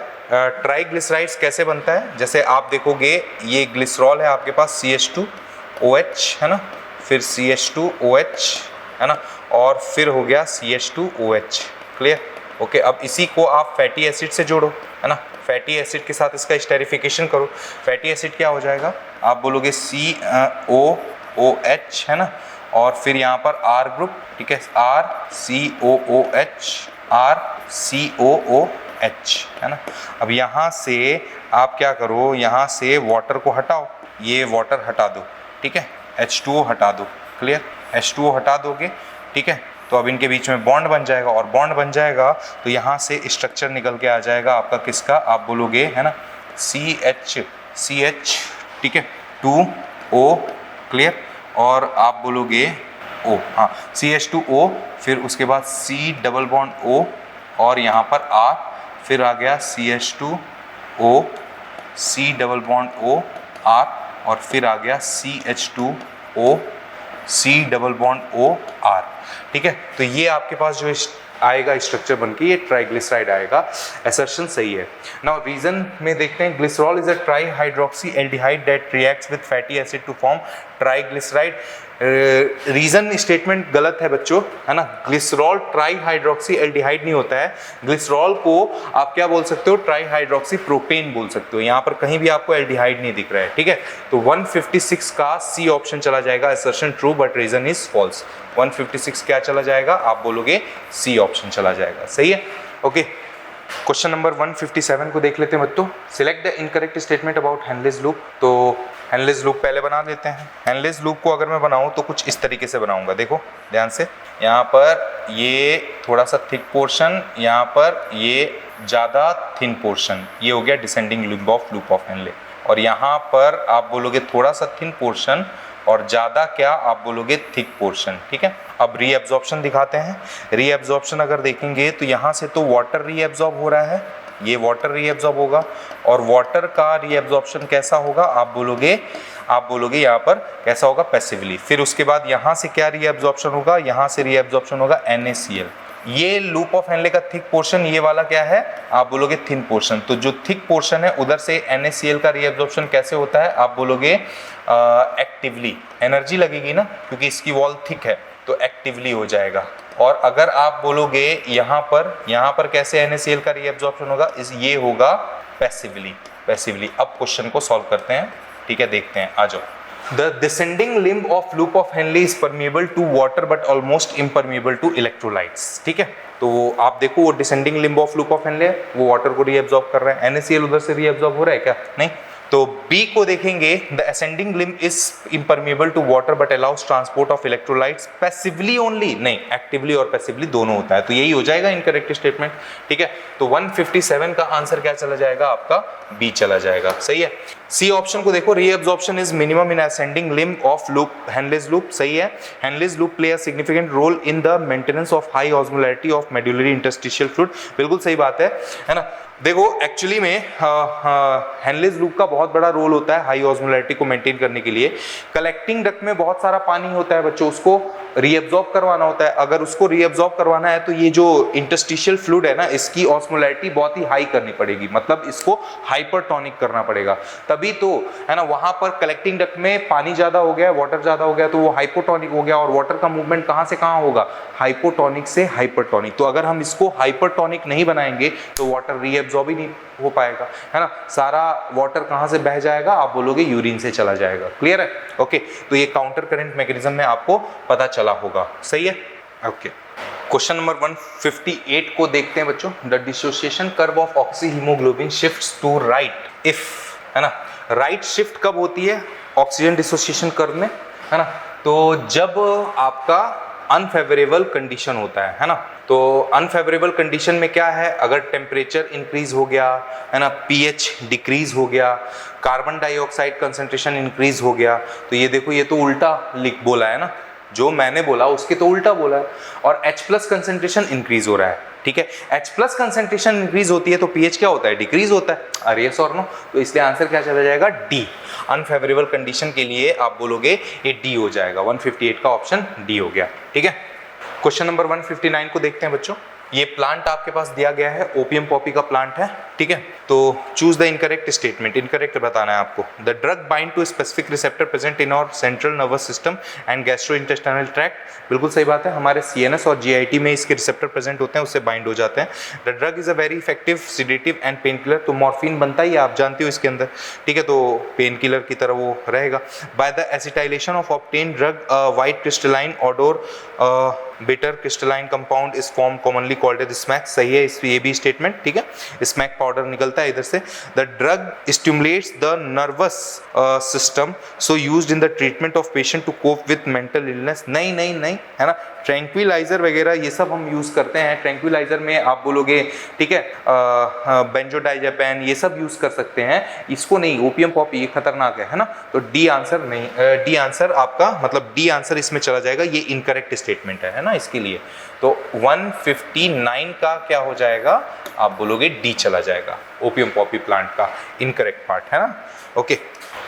ट्राइग्लिसराइड्स कैसे बनता है, जैसे आप देखोगे ये ग्लिसरॉल है आपके पास, CH2OH है ना, फिर CH2OH है ना, और फिर हो गया CH2OH, क्लियर, ओके। अब इसी को आप फैटी एसिड से जोड़ो, है ना, फैटी एसिड के साथ इसका स्टेरिफिकेशन करो, फैटी एसिड क्या हो जाएगा, आप बोलोगे COOH है ना, और फिर यहाँ पर R ग्रुप, ठीक है, RCOOH, RCOOH है ना। अब यहाँ से आप क्या करो, यहाँ से वाटर को हटाओ, ये वाटर हटा दो, ठीक है, H2O हटा दो, क्लियर, H2O हटा दोगे, ठीक है, तो अब इनके बीच में बॉन्ड बन जाएगा, और बॉन्ड बन जाएगा तो यहाँ से स्ट्रक्चर निकल के आ जाएगा आपका किसका, आप बोलोगे, है ना, CH, ठीक है, 2O, क्लियर, और आप बोलोगे O, हाँ, CH2O, फिर उसके बाद C डबल बॉन्ड O, और यहाँ पर R, फिर आ गया CH2O, C double bond O, R, और फिर आ गया CH2O, C double bond O, R, ठीक है। तो ये आपके पास जो आएगा स्ट्रक्चर बनके, ये ट्राइग्लिसराइड आएगा, असर्शन सही है। नाउ रीजन में देखते हैं, glycerol is a tri hydroxy aldehyde that reacts with fatty acid to form triglyceride. Reason statement गलत है बच्चों, है ना, ग्लिसरॉल ट्राई हाइड्रोक्सी एल्डिहाइड नहीं होता है, ग्लिसरॉल को आप क्या बोल सकते हो, ट्राई हाइड्रोक्सी प्रोपेन बोल सकते हो, यहाँ पर कहीं भी आपको एल्डिहाइड नहीं दिख रहा है, ठीक है। तो 156 का सी ऑप्शन चला जाएगा, assertion true but reason is false. 156 क्या चला जाएगा, आप बोलोगे सी ऑप्शन चला जाएगा, सही है, ओके। क्वेश्चन नंबर 157 को देख लेते हैं बच्चों। Select the incorrect statement about Henle's loop. तो हेनलेज लूप पहले बना लेते हैं। हेनलेज लूप को अगर मैं बनाऊं तो कुछ इस तरीके से बनाऊंगा, देखो ध्यान से, यहाँ पर ये थोड़ा सा थिक पोर्शन, यहाँ पर ये ज़्यादा थिन पोर्शन, ये हो गया descending limb of loop of Henle, और यहाँ पर आप बोलोगे थोड़ा सा थिन पोर्शन और ज़्यादा क्या, आप बोलोगे थिक पोर्शन, ठीक है। अब रीएब्जॉर्प्शन दिखाते हैं। रीएब्जॉर्प्शन अगर देखेंगे तो यहाँ से तो वाटर रीएब्जॉर्ब हो रहा है, ये वाटर रीएब्जॉर्ब होगा, और वाटर का रीएब्जॉर्प्शन कैसा होगा, आप बोलोगे यहाँ पर कैसा होगा, पैसिवली। फिर उसके बाद यहाँ से क्या रीएब्जॉर्प्शन होगा, यहाँ से रीएब्जॉर्प्शन होगा NaCl। ये लूप ऑफ हेनले का थिक पोर्शन, ये वाला क्या है, आप बोलोगे थिन पोर्शन। तो जो थिक पोर्शन है उधर से NaCl का रीएब्जॉर्प्शन कैसे होता है, आप बोलोगे एक्टिवली, एनर्जी लगेगी ना, क्योंकि इसकी वॉल थिक है तो एक्टिवली हो जाएगा। और अगर आप बोलोगे यहाँ पर कैसे NaCl का रीएब्जॉर्प्शन होगा, ये होगा पैसिवली। अब क्वेश्चन को सॉल्व करते हैं, ठीक है, देखते हैं, आ जाओ। The descending limb of loop of Henle is permeable to water but almost impermeable to electrolytes, ठीक है। तो आप देखो वो descending limb of loop of Henle, वो वाटर को रीएब्जॉर्ब कर रहा है, NaCl उधर से रीएब्जॉर्ब हो रहा है क्या, नहीं। तो B को देखेंगे, the ascending limb is impermeable to water but allows transport of electrolytes passively only, नहीं, एक्टिवली और पैसिवली दोनों होता है, तो यही हो जाएगा इनकरेक्ट स्टेटमेंट, ठीक है। तो 157 का आंसर क्या चला जाएगा आपका, बी चला जाएगा, सही है। सी ऑप्शन को देखो, reabsorption is minimum in ascending limb of loop Henle's loop, सही है। Henle's loop play a significant role in the maintenance of high osmolarity of medullary interstitial fluid, बिल्कुल सही बात है ना। देखो एक्चुअली में हेनलेज लूप का बहुत बड़ा रोल होता है हाई ऑस्मोलैरिटी को मेंटेन करने के लिए। कलेक्टिंग डक्ट में बहुत सारा पानी होता है बच्चों, उसको रीअब्जॉर्ब करवाना होता है। अगर उसको रीअब्जॉर्ब करवाना है तो ये जो इंटरस्टिशियल फ्लूइड है ना, इसकी ऑस्मोलैरिटी बहुत ही हाई करनी पड़ेगी, मतलब इसको हाइपरटोनिक करना पड़ेगा, तभी तो है ना। वहां पर कलेक्टिंग डक्ट में पानी ज्यादा हो गया, वाटर ज्यादा हो गया, तो वो हाइपोटोनिक हो गया, और वाटर का मूवमेंट कहां से कहां होगा, हाइपोटोनिक से हाइपरटोनिक। तो अगर हम इसको हाइपरटोनिक नहीं बनाएंगे तो वाटर रीअब्जॉर्ब ही नहीं हो पाएगा, है ना। सारा वाटर कहां से बह जाएगा, आप बोलोगे यूरिन से चला जाएगा। क्लियर है? ओके, तो ये काउंटर करंट मैकेनिज्म में आपको पता चला होगा। सही है? ओके, क्वेश्चन नंबर 158 को देखते हैं बच्चों। The dissociation curve of oxy haemoglobin shifts to right if, है ना। राइट शिफ्ट कब होती है ऑक्सीजन डिसोसिएशन कर्व में, है ना, तो जब आपका अनफेवरेबल कंडीशन होता है ना। तो अनफेवरेबल कंडीशन में क्या है, अगर टेम्परेचर इंक्रीज हो गया, है ना, पीएच डिक्रीज हो गया, कार्बन डाइऑक्साइड कंसंट्रेशन इंक्रीज हो गया, तो ये देखो ये तो उल्टा लिख बोला है ना, जो मैंने बोला उसके तो उल्टा बोला है। और H+ कंसंट्रेशन इंक्रीज हो रहा है, ठीक है। H+ कंसंट्रेशन इंक्रीज होती है तो पीएच क्या होता है, डिक्रीज होता है। अरे यस और नो, तो इसलिए आंसर क्या चला जाएगा, डी। अनफेवरेबल कंडीशन के लिए आप बोलोगे ये डी हो जाएगा। 158 का ऑप्शन डी हो गया, ठीक है। क्वेश्चन नंबर 159 को देखते हैं बच्चों। ये प्लांट आपके पास दिया गया है, ओपियम पॉपी का प्लांट है, ठीक है। तो choose the incorrect statement, incorrect बताना है आपको। The drug bind to specific receptor present in our central nervous system and gastrointestinal tract. बिल्कुल सही बात है, हमारे सीएनएस और जीआईटी में इसके रिसेप्टर प्रेजेंट होते हैं, उससे बाइंड हो जाते हैं। The drug is a very effective sedative and pain killer, तो मॉर्फिन बनता ही आप जानते हो इसके अंदर, ठीक है, तो पेन किलर की तरह वो रहेगा। By the acetylation of obtain drug white crystalline odour bitter crystalline compound is form commonly called as smack. सही है, ये भी स्टेटमेंट, ठीक है। स्मैक पाउडर निकलता है इधर से। The drug stimulates the nervous system so used in the treatment of patient to cope with mental illness. नहीं नहीं नहीं, है ना। ट्रैंक्विलाइजर वगैरह ये सब हम यूज करते हैं। ट्रैंक्विलाइजर में आप बोलोगे, ठीक है, बेंजोडाइजेपिन ये सब यूज कर सकते हैं, इसको नहीं। ओपियम पॉपी ये खतरनाक है ना। तो डी आंसर नहीं, डी आंसर आपका मतलब डी आंसर इसमें चला जाएगा, ये इनकरेक्ट स्टेटमेंट है ना इसके लिए। तो 159 का क्या हो जाएगा, आप बोलोगे डी चला जाएगा, ओपियम पॉपी प्लांट का इनकरेक्ट पार्ट, है ना। ओके,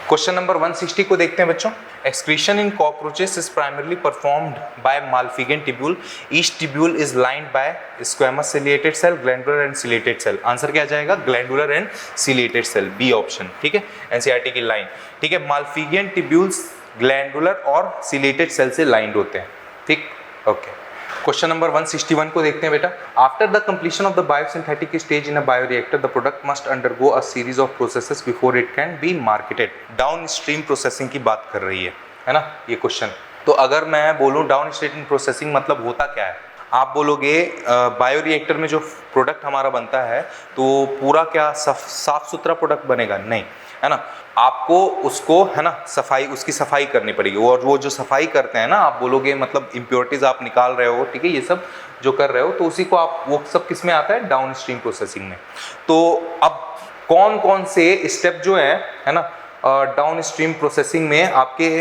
क्वेश्चन नंबर 160 को देखते हैं बच्चों। Excretion in cockroaches is primarily performed by Malpighian tubule. Each tubule is lined by squamous ciliated cell, glandular and ciliated cell. Answer क्या जाएगा, glandular and ciliated cell, B option, ठीक है। NCERT की line, ठीक है। मालफिगन टिब्यूल्स ग्लैंडुलर और ciliated cell से lined होते हैं, ठीक। ओके, क्वेश्चन नंबर 161 को देखते हैं बेटा। After the completion of the biosynthetic stage in a bioreactor the product must undergo a series of processes before it can be marketed. Downstream processing की बात कर रही है ना ये क्वेश्चन। तो अगर मैं बोलूं डाउनस्ट्रीम प्रोसेसिंग मतलब होता क्या है, आप बोलोगे बायोरिएक्टर में जो प्रोडक्ट हमारा बनता है तो पूरा क्या साफ सुथरा प्रोडक्ट बनेगा, नहीं, है ना। आपको उसको, है ना, सफाई, उसकी सफाई करनी पड़ेगी। और वो जो सफाई करते हैं ना, आप बोलोगे मतलब इम्प्योरिटीज आप निकाल रहे हो, ठीक है, ये सब जो कर रहे हो, तो उसी को आप, वो सब किस में आता है, डाउनस्ट्रीम प्रोसेसिंग में। तो अब कौन कौन से स्टेप जो है ना, डाउनस्ट्रीम प्रोसेसिंग में आपके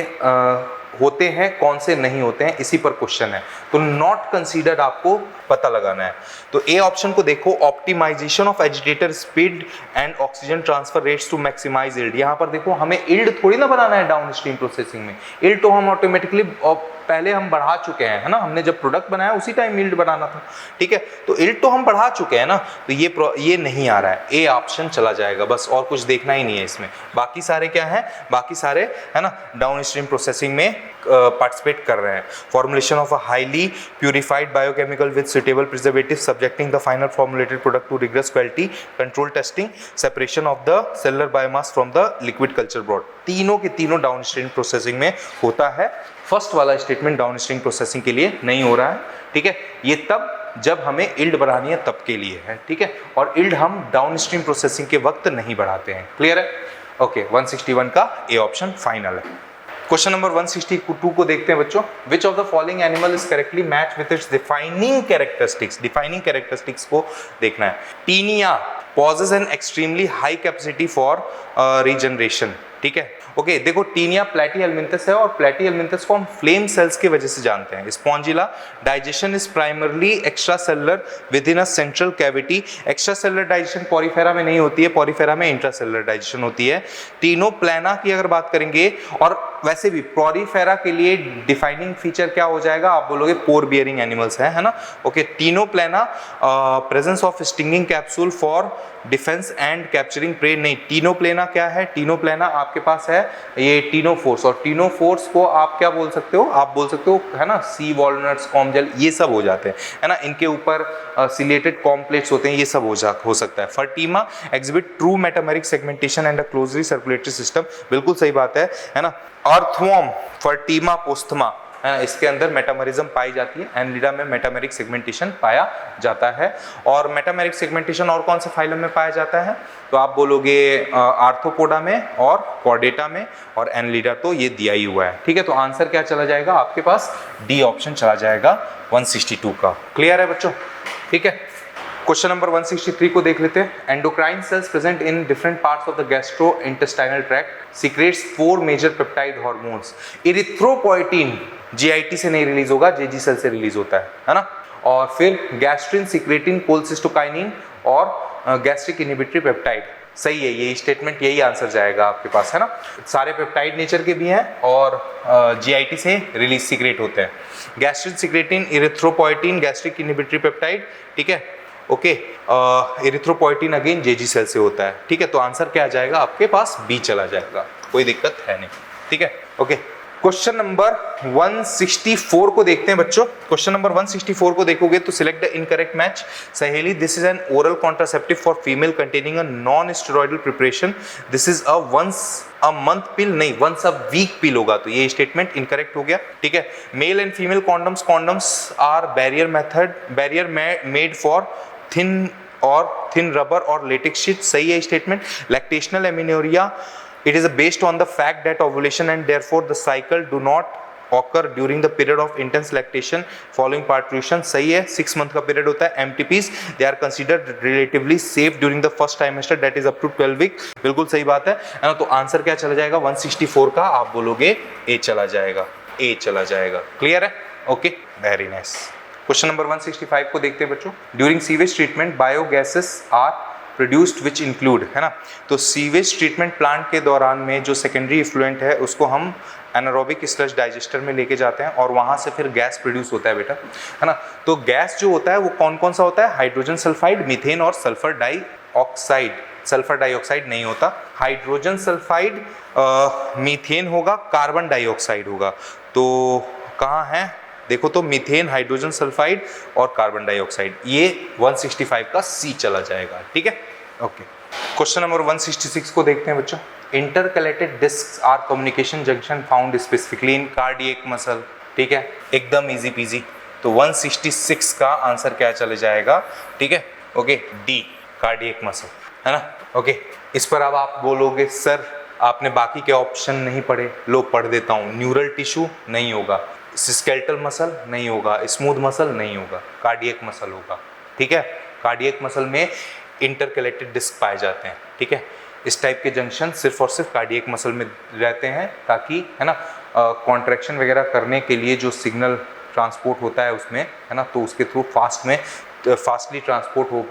होते हैं, कौन से नहीं होते हैं, इसी पर क्वेश्चन है। तो नॉट कंसीडर्ड आपको पता लगाना है। तो ए ऑप्शन को देखो, optimisation of agitator speed and oxygen transfer rates to maximise yield. यहाँ पर देखो हमें यील्ड थोड़ी ना बनाना है डाउनस्ट्रीम प्रोसेसिंग में, यील्ड तो हम ऑटोमेटिकली पहले हम बढ़ा चुके हैं, है ना। हमने जब प्रोडक्ट बनाया उसी टाइम यील्ड बढ़ाना था, ठीक है। तो यील्ड तो हम बढ़ा चुके हैं ना, तो ये नहीं आ रहा है, ए ऑप्शन चला जाएगा बस, और कुछ देखना ही नहीं है इसमें। बाकी सारे क्या है, बाकी सारे, है ना, डाउनस्ट्रीम प्रोसेसिंग में पार्टिसिपेट कर रहे हैं। Formulation of a highly purified biochemical with suitable preservative subjecting the final formulated product to rigorous quality control testing, separation of the cellular biomass from the liquid culture broth. तीनों के तीनों downstream processing में होता है। First वाला statement downstream processing के लिए नहीं हो रहा है, ठीक है। ये तब जब हमें यील्ड बढ़ानी है तब के लिए है, ठीक है। और यील्ड हम डाउनस्ट्रीम प्रोसेसिंग के वक्त नहीं बढ़ाते हैं, क्लियर है। ओके, 161 का ए ऑप्शन फाइनल है। क्वेश्चन नंबर 162 को देखते हैं बच्चों। Which of the following animal is correctly match with its defining characteristics. Defining characteristics को देखना है। Taenia possesses an extremely high capacity for regeneration, ठीक है। ओके देखो टीनिया प्लैटीहेलमिंथस है और प्लैटीहेलमिंथस को हम फ्लेम सेल्स की वजह से जानते हैं। Spongilla digestion is primarily extra cellular with in a central cavity. Extra cellular digestion Porifera में नहीं होती है, पॉरीफेरा में इंट्रा सेलुलर डाइजेशन होती है। टीनोप्लाना की अगर बात करेंगे, और वैसे भी पॉरीफेरा के लिए डिफाइनिंग फीचर क्या हो जाएगा, आप बोलोगे पोर बियरिंग एनिमल्स है ना। Okay Ctenoplana presence of stinging capsule for defence and capturing prey नहीं। टीनोप्लेना क्या है, टीनोप्लेना आपके पास है ये टीनोफोर्स, और टीनोफोर्स को आप क्या बोल सकते हो, आप बोल सकते हो है ना सी वॉलनट्स, कॉमजेल, ये सब हो जाते हैं है ना। इनके ऊपर सिलेटेड कॉम्प्लेक्स होते हैं, ये सब हो सकता है। Pheretima exhibit true metameric segmentation and a closely circulatory system, बिल्कुल सही बात है ना। अर्थवर्म फर्टीमा पोस्थमा, इसके अंदर मेटामेरिज्म पाई जाती है। एनलिडा में मेटामेरिक सेगमेंटेशन पाया जाता है। और मेटामेरिक सेगमेंटेशन और कौन से फाइलम में पाया जाता है, तो आप बोलोगे आर्थ्रोपोडा में और कॉर्डेटा में, और एनलिडा तो ये दिया ही हुआ है। ठीक है, तो आंसर क्या चला जाएगा आपके पास, डी ऑप्शन चला जाएगा 162 का। क्लियर है बच्चों, ठीक है। क्वेश्चन नंबर 163 को देख लेते हैं। Endocrine cells present in different parts of the gastro intestinal tract secretes 4 major peptide hormones. Erythropoietin GIT से नहीं रिलीज होगा, जेजी सेल से रिलीज होता है ना। और फिर गैस्ट्रिन, सिक्रेटिन, कोलसिस्टोकाइनिन और गैस्ट्रिक इनहिबिटरी पेप्टाइड। सही है, यही स्टेटमेंट, यही आंसर जाएगा आपके पास है ना। सारे पेप्टाइड नेचर के भी हैं और जीआईटी से रिलीज सीक्रेट होते हैं। Gastrin, secretin, erythropoietin, gastric inhibitory peptide, ठीक है। Okay erythropoietin again JG cell से होता है। ठीक है, तो आंसर क्या आ जाएगा आपके पास, बी चला जाएगा, कोई दिक्कत है नहीं। ठीक है, ओके। क्वेश्चन नंबर 164 को देखते हैं बच्चों। क्वेश्चन नंबर 164 को देखोगे तो select the incorrect match. Saheli, this is an oral contraceptive for female containing a non steroidal preparation. This is a once a month pill, नहीं वंस अ वीक पिल होगा, तो ये स्टेटमेंट इनकरेक्ट हो गया। ठीक है। Male and female condoms are barrier made for thin rubber और latex sheet, सही है statement. Lactational amenorrhoea, it is based on the fact that ovulation and therefore the cycle do not occur during the period of intense lactation following parturition, सही है। 6 month का period होता है। MTPs they are considered relatively safe during the first trimester, that is up to 12 week, बिल्कुल सही बात है ना। तो आंसर क्या चला जाएगा 164 का, आप बोलोगे ए चला जाएगा, ए चला जाएगा। क्लियर है, okay, very nice. Question number 165 को देखते हैं बच्चों। During sewage treatment biogases are produced which include, है ना। तो सीवेज ट्रीटमेंट प्लांट के दौरान में जो सेकेंडरी इफ्लुएंट है उसको हम एनारोबिक स्लज डाइजेस्टर में लेके जाते हैं और वहाँ से फिर गैस प्रोड्यूस होता है बेटा, है ना। तो गैस जो होता है वो कौन कौन सा होता है, हाइड्रोजन सल्फाइड, मीथेन और सल्फर डाइऑक्साइड। सल्फर डाइऑक्साइड नहीं होता, हाइड्रोजन सल्फाइड, मीथेन होगा, कार्बन डाइऑक्साइड होगा। तो कहाँ है देखो, तो मीथेन, हाइड्रोजन सल्फाइड और कार्बन डाइऑक्साइड, ये 165 का सी चला जाएगा। ठीक है, ओके। क्वेश्चन नंबर 166 को देखते हैं बच्चों। Intercalated discs are communication junction found specifically in cardiac muscle, ठीक है, एकदम इजी पीजी। तो 166 का आंसर क्या चले जाएगा, ठीक है, ओके, डी, कार्डियक मसल, है ना। ओके, इस पर अब आप बोलोगे सर आपने बाकी के ऑप्शन नहीं पढ़े, लो पढ़ देता हूँ। न्यूरल टिश्यू नहीं होगा, स्केलेटल मसल नहीं होगा, स्मूथ मसल नहीं होगा, कार्डियक मसल होगा। ठीक है, कार्डियक मसल में इंटरकलेटेड डिस्क पाए जाते हैं। ठीक है, इस टाइप के जंक्शन सिर्फ और सिर्फ कार्डियक मसल में रहते हैं, ताकि है ना कॉन्ट्रैक्शन वगैरह करने के लिए जो सिग्नल ट्रांसपोर्ट होता है उसमें, है ना, तो उसके थ्रू फास्टली ट्रांसपोर्ट हो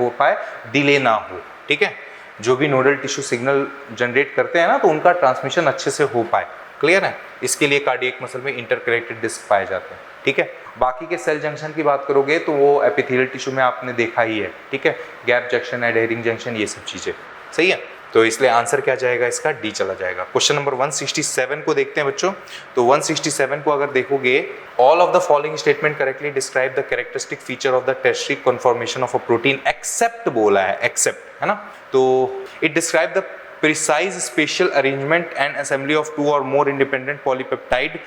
पाए, डिले ना हो। ठीक है, जो भी नोडल टिश्यू सिग्नल जनरेट करते हैं ना, तो उनका ट्रांसमिशन अच्छे से हो पाए। क्लियर है, इसके लिए कार्डियक मसल में इंटरकलेटेड डिस्क पाए जाते हैं। ठीक है, बाकी के सेल जंक्शन की बात करोगे तो वो एपिथेलियल टिश्यू में आपने देखा ही है। ठीक है, गैप जंक्शन, एडहेरिंग जंक्शन, ये सब चीजें, सही है। तो इसलिए आंसर क्या जाएगा इसका, डी चला जाएगा। क्वेश्चन नंबर 167 को देखते हैं बच्चों। तो 167 को अगर देखोगे, all of the following statement correctly describe the characteristic feature of the tertiary conformation of a protein except बोला है, एक्सेप्ट, है ना। तो it describe the precise spatial arrangement and assembly of 2 or more independent polypeptide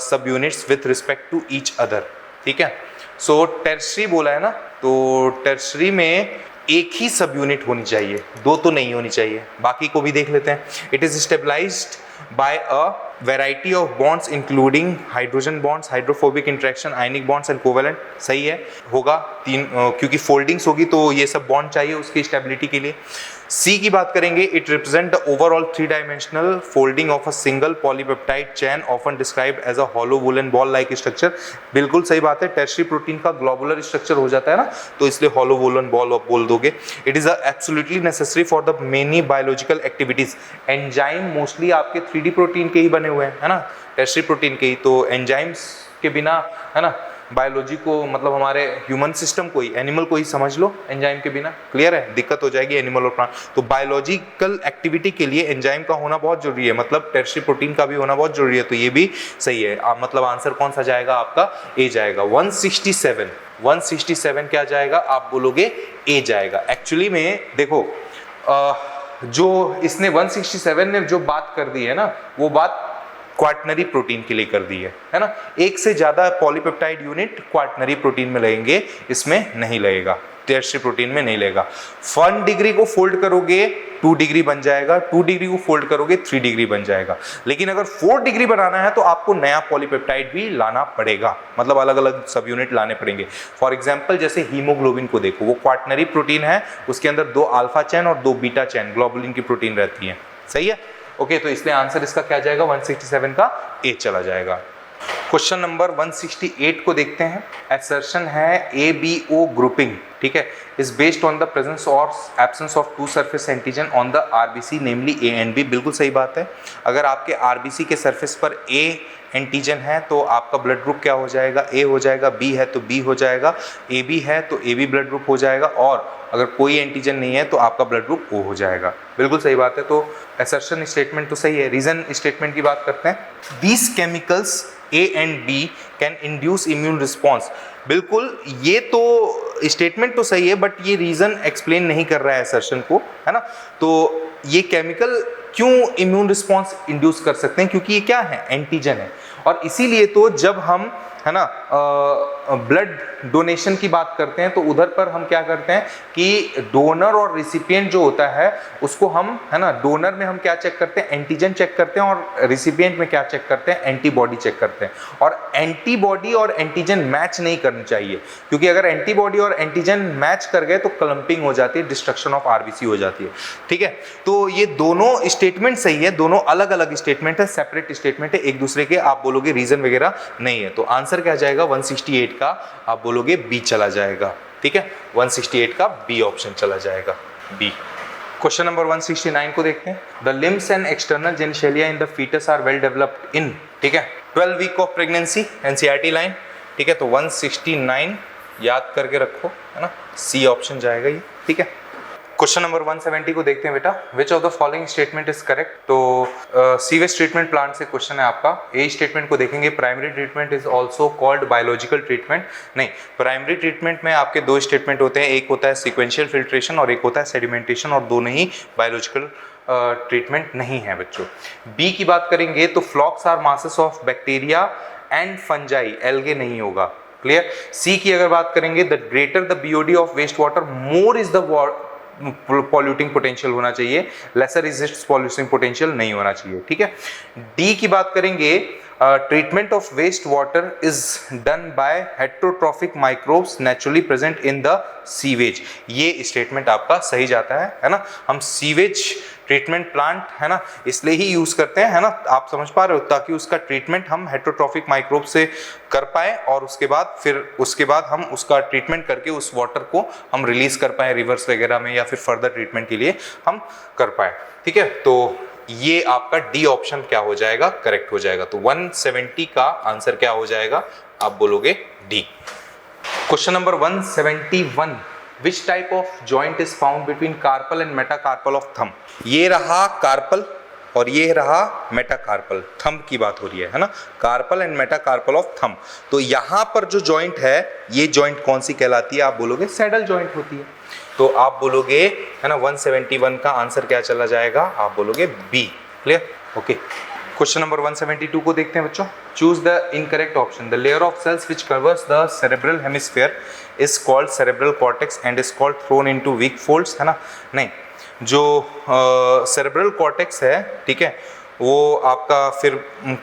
subunits with respect to each other। ठीक है, सो tertiary बोला है ना, तो टर्शरी में एक ही सब यूनिट होनी चाहिए, 2 तो नहीं होनी चाहिए। बाकी को भी देख लेते हैं। It is stabilised by a variety of bonds including hydrogen bonds, hydrophobic interaction, ionic bonds and covalent, सही है होगा तीन, क्योंकि फोल्डिंग्स होगी तो ये सब बॉन्ड चाहिए उसकी स्टेबिलिटी के लिए। सी की बात करेंगे, it represent the overall three dimensional folding of a single polypeptide chain often described as a hollow woollen ball like structure. बिल्कुल सही बात है, टर्शियरी प्रोटीन का ग्लोबुलर स्ट्रक्चर हो जाता है ना, तो इसलिए हॉलो वुलन बॉल बोल दोगे। It is absolutely necessary for the many biological activities. Enzyme mostly आपके 3D प्रोटीन के ही बने हुए हैं, है ना, टर्शियरी प्रोटीन के ही, तो एंजाइम्स के बिना, है ना, बायोलॉजी को मतलब हमारे ह्यूमन सिस्टम को ही, एनिमल को ही समझ लो एंजाइम के बिना, क्लियर है, दिक्कत हो जाएगी एनिमल और प्लांट। तो बायोलॉजिकल एक्टिविटी के लिए एंजाइम का होना बहुत जरूरी है, मतलब टर्शियरी प्रोटीन का भी होना बहुत जरूरी है, तो ये भी सही है। मतलब आंसर कौन सा जाएगा आपका, ए जाएगा। 167 क्या जाएगा, आप बोलोगे ए जाएगा। एक्चुअली में देखो जो इसने 167 ने जो बात कर दी है ना, वो बात क्वाटनरी प्रोटीन के लिए कर दी है ना। एक से ज्यादा पॉलीपेप्टाइड यूनिट क्वाटनरी प्रोटीन में लगेंगे, इसमें नहीं लगेगा, टर्शियरी प्रोटीन में नहीं लगेगा। 1 डिग्री को फोल्ड करोगे 2 डिग्री बन जाएगा, 2 डिग्री को फोल्ड करोगे 3 डिग्री बन जाएगा। लेकिन अगर 4 डिग्री बनाना है तो आपको नया पॉलीपेप्टाइड भी लाना पड़ेगा, मतलब अलग अलग सब यूनिट लाने पड़ेंगे। फॉर एग्जाम्पल जैसे हीमोग्लोबिन को देखो, वो क्वाटनरी प्रोटीन है, उसके अंदर 2 अल्फा चेन और 2 बीटा चेन ग्लोबुलिन की प्रोटीन रहती है, सही है, ओके। तो इसलिए आंसर इसका क्या जाएगा, 167 का ए चला जाएगा। क्वेश्चन नंबर 168 को देखते हैं। असर्शन है ABO ग्रुपिंग, ठीक है, is based on the presence और absence of 2 surface antigen on the RBC namely A and B। बिल्कुल सही बात है, अगर आपके RBC के सरफेस पर A एंटीजन है तो आपका ब्लड ग्रुप क्या हो जाएगा, A हो जाएगा, B है तो B हो जाएगा, AB है तो AB ब्लड ग्रुप हो जाएगा, और अगर कोई एंटीजन नहीं है तो आपका ब्लड ग्रुप O हो जाएगा। बिल्कुल सही बात है, तो असर्शन स्टेटमेंट तो सही है। रीजन स्टेटमेंट की बात करते हैं। These chemicals A and B can induce immune response. बिल्कुल, ये तो स्टेटमेंट तो सही है, बट ये रीजन एक्सप्लेन नहीं कर रहा है असर्शन को, है ना। तो ये केमिकल क्यों इम्यून रिस्पॉन्स इंड्यूस कर सकते हैं, क्योंकि ये क्या है, एंटीजन है, और इसीलिए तो जब हम, है ना, ब्लड डोनेशन की बात करते हैं तो उधर पर हम क्या करते हैं कि डोनर और रिसिपिएंट जो होता है उसको हम, है ना, डोनर में हम क्या चेक करते हैं, एंटीजन चेक करते हैं, और रिसिपिएंट में क्या चेक करते हैं, एंटीबॉडी चेक करते हैं। और एंटीबॉडी और एंटीजन मैच नहीं करनी चाहिए, क्योंकि अगर एंटीबॉडी और एंटीजन मैच कर गए तो क्लम्पिंग हो जाती है, डिस्ट्रक्शन ऑफ RBC हो जाती है, ठीक है। तो ये दोनों स्टेटमेंट सही है, दोनों अलग अलग स्टेटमेंट है, सेपरेट स्टेटमेंट है एक दूसरे के, आप बोलोगे रीजन वगैरह नहीं है। तो आंसर क्या जाएगा 168 का, आप बोलोगे बी चला जाएगा, ठीक है, 168 का बी ऑप्शन चला जाएगा, बी। क्वेश्चन नंबर 169 को देखते हैं। The limbs and external genitalia in the foetus are well developed in, ठीक है, 12 week of pregnancy, NCERT line, ठीक है। तो 169 याद करके रखो, है ना, सी ऑप्शन जाएगा ये, ठीक है। क्वेश्चन नंबर 170 को देखते हैं बेटा। Which of the following statement is correct. तो सीवेज ट्रीटमेंट प्लांट से क्वेश्चन है आपका। ए स्टेटमेंट को देखेंगे, primary treatment is also called biological treatment. नहीं, प्राइमरी ट्रीटमेंट में आपके 2 स्टेटमेंट होते हैं, एक होता है सिक्वेंशियल फिल्ट्रेशन और एक होता है सेडिमेंटेशन, और दोनों ही बायोलॉजिकल ट्रीटमेंट नहीं है बच्चों। बी की बात करेंगे तो flocs are masses of bacteria and fungi, algae नहीं होगा, क्लियर। सी की अगर बात करेंगे, the greater the BOD of waste water more is the polluting potential होना चाहिए, lesser is its polluting potential नहीं होना चाहिए, ठीक है। डी की बात करेंगे, treatment of waste water is done by heterotrophic microbes naturally present in the sewage. ये स्टेटमेंट आपका सही जाता है ना। हम सीवेज ट्रीटमेंट प्लांट, है ना, इसलिए ही यूज करते हैं, है ना, आप समझ पा रहे हो, ताकि उसका ट्रीटमेंट हम हेट्रोट्रॉफिक माइक्रोब से कर पाए, और उसके बाद हम उसका ट्रीटमेंट करके उस वाटर को हम रिलीज कर पाए रिवर्स वगैरह में, या फिर फर्दर ट्रीटमेंट के लिए हम कर पाए, ठीक है। तो ये आपका डी ऑप्शन क्या हो जाएगा, करेक्ट हो जाएगा। तो 170 का आंसर क्या हो जाएगा, आप बोलोगे D. Question number 171, which type of joint is found between carpal and metacarpal of thumb. ये रहा कार्पल और ये रहा मेटाकार्पल, थंब की बात हो रही है ना, carpal and metacarpal of thumb. तो यहाँ पर जो जॉइंट है, ये जॉइंट कौन सी कहलाती है, आप बोलोगे सैडल जॉइंट होती है। तो आप बोलोगे, है ना, 171 का आंसर क्या चला जाएगा, आप बोलोगे B, clear, okay. Question number 172 को देखते हैं बच्चों। Choose the incorrect option. The layer of cells which covers the cerebral hemisphere is called cerebral cortex and is called thrown into weak folds, है ना। नहीं, जो सेरेब्रल कॉर्टेक्स है, ठीक है, वो आपका फिर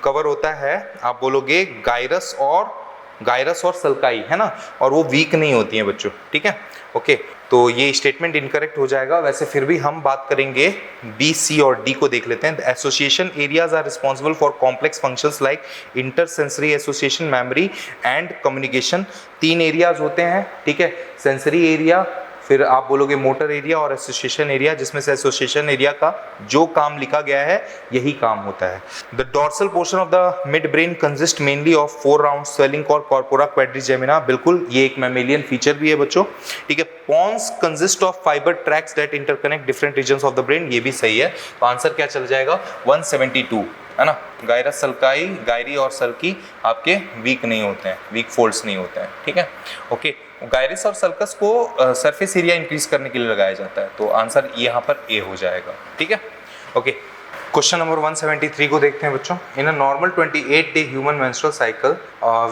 कवर होता है, आप बोलोगे गायरस और सल्काई, है ना, और वो वीक नहीं होती हैं बच्चों, ठीक है। ओके, तो ये स्टेटमेंट इनकरेक्ट हो जाएगा। वैसे फिर भी हम बात करेंगे बी, सी और डी को देख लेते हैं। Association areas are responsible for complex functions like intersensory association, memory and communication. 3 areas होते हैं, ठीक है, सेंसरी एरिया, फिर आप बोलोगे मोटर एरिया और एसोसिएशन एरिया, जिसमें से एसोसिएशन एरिया का जो काम लिखा गया है यही काम होता है। The dorsal portion of the mid brain consist mainly of 4 round swelling और कॉर्पोरा क्वाड्रिजेमिना। बिल्कुल, ये एक मैमेलियन फीचर भी है बच्चों, ठीक है। Pons consist of fibre tracts that interconnect different regions of the brain, ये भी सही है। तो आंसर क्या चल जाएगा 172, है ना। गायरस सल्काई, गायरी और सल्की आपके वीक नहीं होते हैं, वीक फोल्ड्स नहीं होते हैं, ठीक है। ओके, गायरिस और सल्कस को सरफेस एरिया इंक्रीज करने के लिए लगाया जाता है, तो आंसर यहाँ पर ए हो जाएगा, ठीक है। ओके, क्वेश्चन नंबर 173 को देखते हैं बच्चों। In a normal 28-day human menstrual cycle,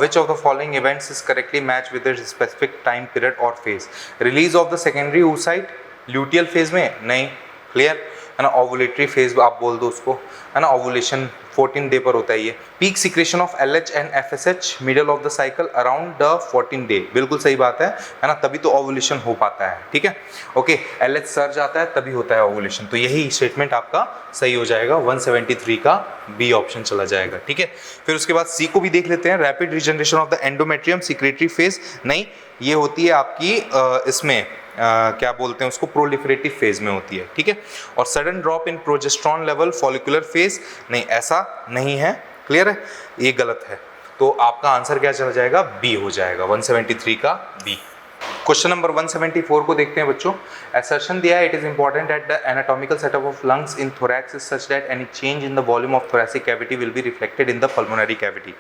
which of the following events is correctly match with the specific time period और phase? Release of the secondary oocyte luteal phase में नहीं, clear है ना। Ovulatory phase आप बोल दो उसको, है ना। ओवुलेशन 14 डे पर होता है ये। Peak secretion of LH and FSH middle of the cycle around the 14 day, बिल्कुल सही बात है ना, तभी तो ओवुलेशन हो पाता है, ठीक है। ओके, LH सर्ज आता है तभी होता है ओवुलेशन, तो यही स्टेटमेंट आपका सही हो जाएगा। 173 का बी ऑप्शन चला जाएगा, ठीक है। फिर उसके बाद सी को भी देख लेते हैं। Rapid regeneration of the endometrium secretary phase, नहीं, ये होती है आपकी इसमें क्या बोलते हैं उसको, प्रोलिफरेटिव फेज में होती है, ठीक है। और sudden drop in progesterone level follicular phase, नहीं, ऐसा नहीं है, क्लियर है, ये गलत है। तो आपका आंसर क्या चला जाएगा, बी हो जाएगा, 173 का बी। क्वेश्चन नंबर 174 को देखते हैं बच्चों। असर्शन दिया है, it is important that the anatomical setup of lungs in thorax is such that any change in the volume of thoracic cavity will be reflected in the pulmonary cavity.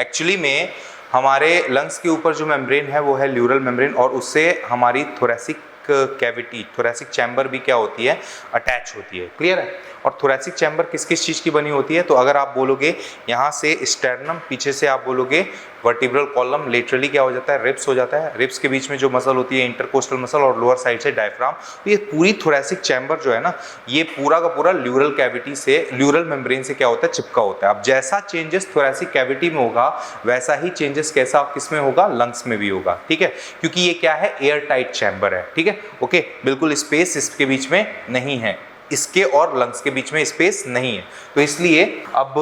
Actually में हमारे lungs के ऊपर जो membrane है वो है ल्यूरल membrane, और उससे हमारी थोरैसिक कैविटी, थोरैसिक चैम्बर भी क्या होती है, अटैच होती है, क्लियर है। और थोरैसिक चैम्बर किस किस चीज़ की बनी होती है, तो अगर आप बोलोगे यहाँ से स्टर्नम, पीछे से आप बोलोगे वर्टिब्रल कॉलम, लेटरली क्या हो जाता है, रिब्स हो जाता है। रिब्स के बीच में जो मसल होती है इंटरकोस्टल मसल, और लोअर साइड से डायफ्राम। तो ये पूरी थोरैसिक चैम्बर जो है ना, ये पूरा का पूरा ल्यूरल कैविटी से, ल्यूरल मेम्ब्रेन से क्या होता है, चिपका होता है। अब जैसा चेंजेस थोरैसिक कैविटी में होगा वैसा ही चेंजेस कैसा किस में होगा, लंग्स में भी होगा, ठीक है, क्योंकि ये क्या है, एयर टाइट चैम्बर है, ठीक है। ओके, बिल्कुल स्पेस इसके बीच में नहीं है, इसके और लंग्स के बीच में स्पेस नहीं है, तो इसलिए अब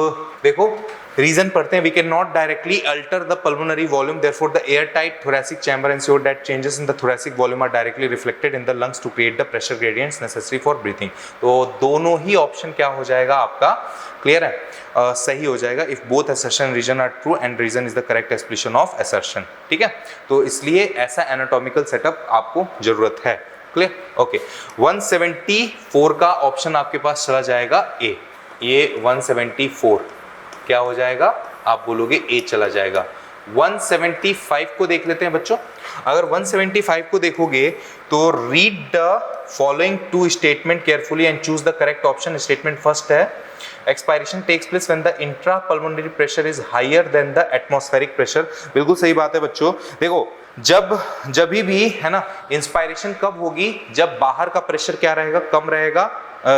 देखो रीजन पढ़ते हैं। We can not directly alter the pulmonary volume, therefore the air tight thoracic chamber ensure that changes in the thoracic volume are directly reflected in the lungs to create the pressure gradients necessary for breathing। तो दोनों ही option क्या हो जाएगा आपका, clear है, सही हो जाएगा। If both assertion reason are true and reason is the correct explanation of assertion, ठीक है। तो इसलिए ऐसा एनाटॉमिकल सेटअप आपको जरूरत है, क्लियर। ओके, 174 का ऑप्शन आपके पास चला जाएगा ए। ये 174 क्या हो जाएगा, आप बोलोगे ए चला जाएगा। 175 को देख लेते हैं बच्चों। अगर 175 को देखोगे तो read the following two statement carefully and choose the correct option. Statement first है, expiration takes place when the intra pulmonary pressure is higher than the atmospheric pressure. बिल्कुल सही बात है बच्चों। देखो जब भी है ना, इंस्पायरेशन कब होगी, जब बाहर का प्रेशर क्या रहेगा, कम रहेगा,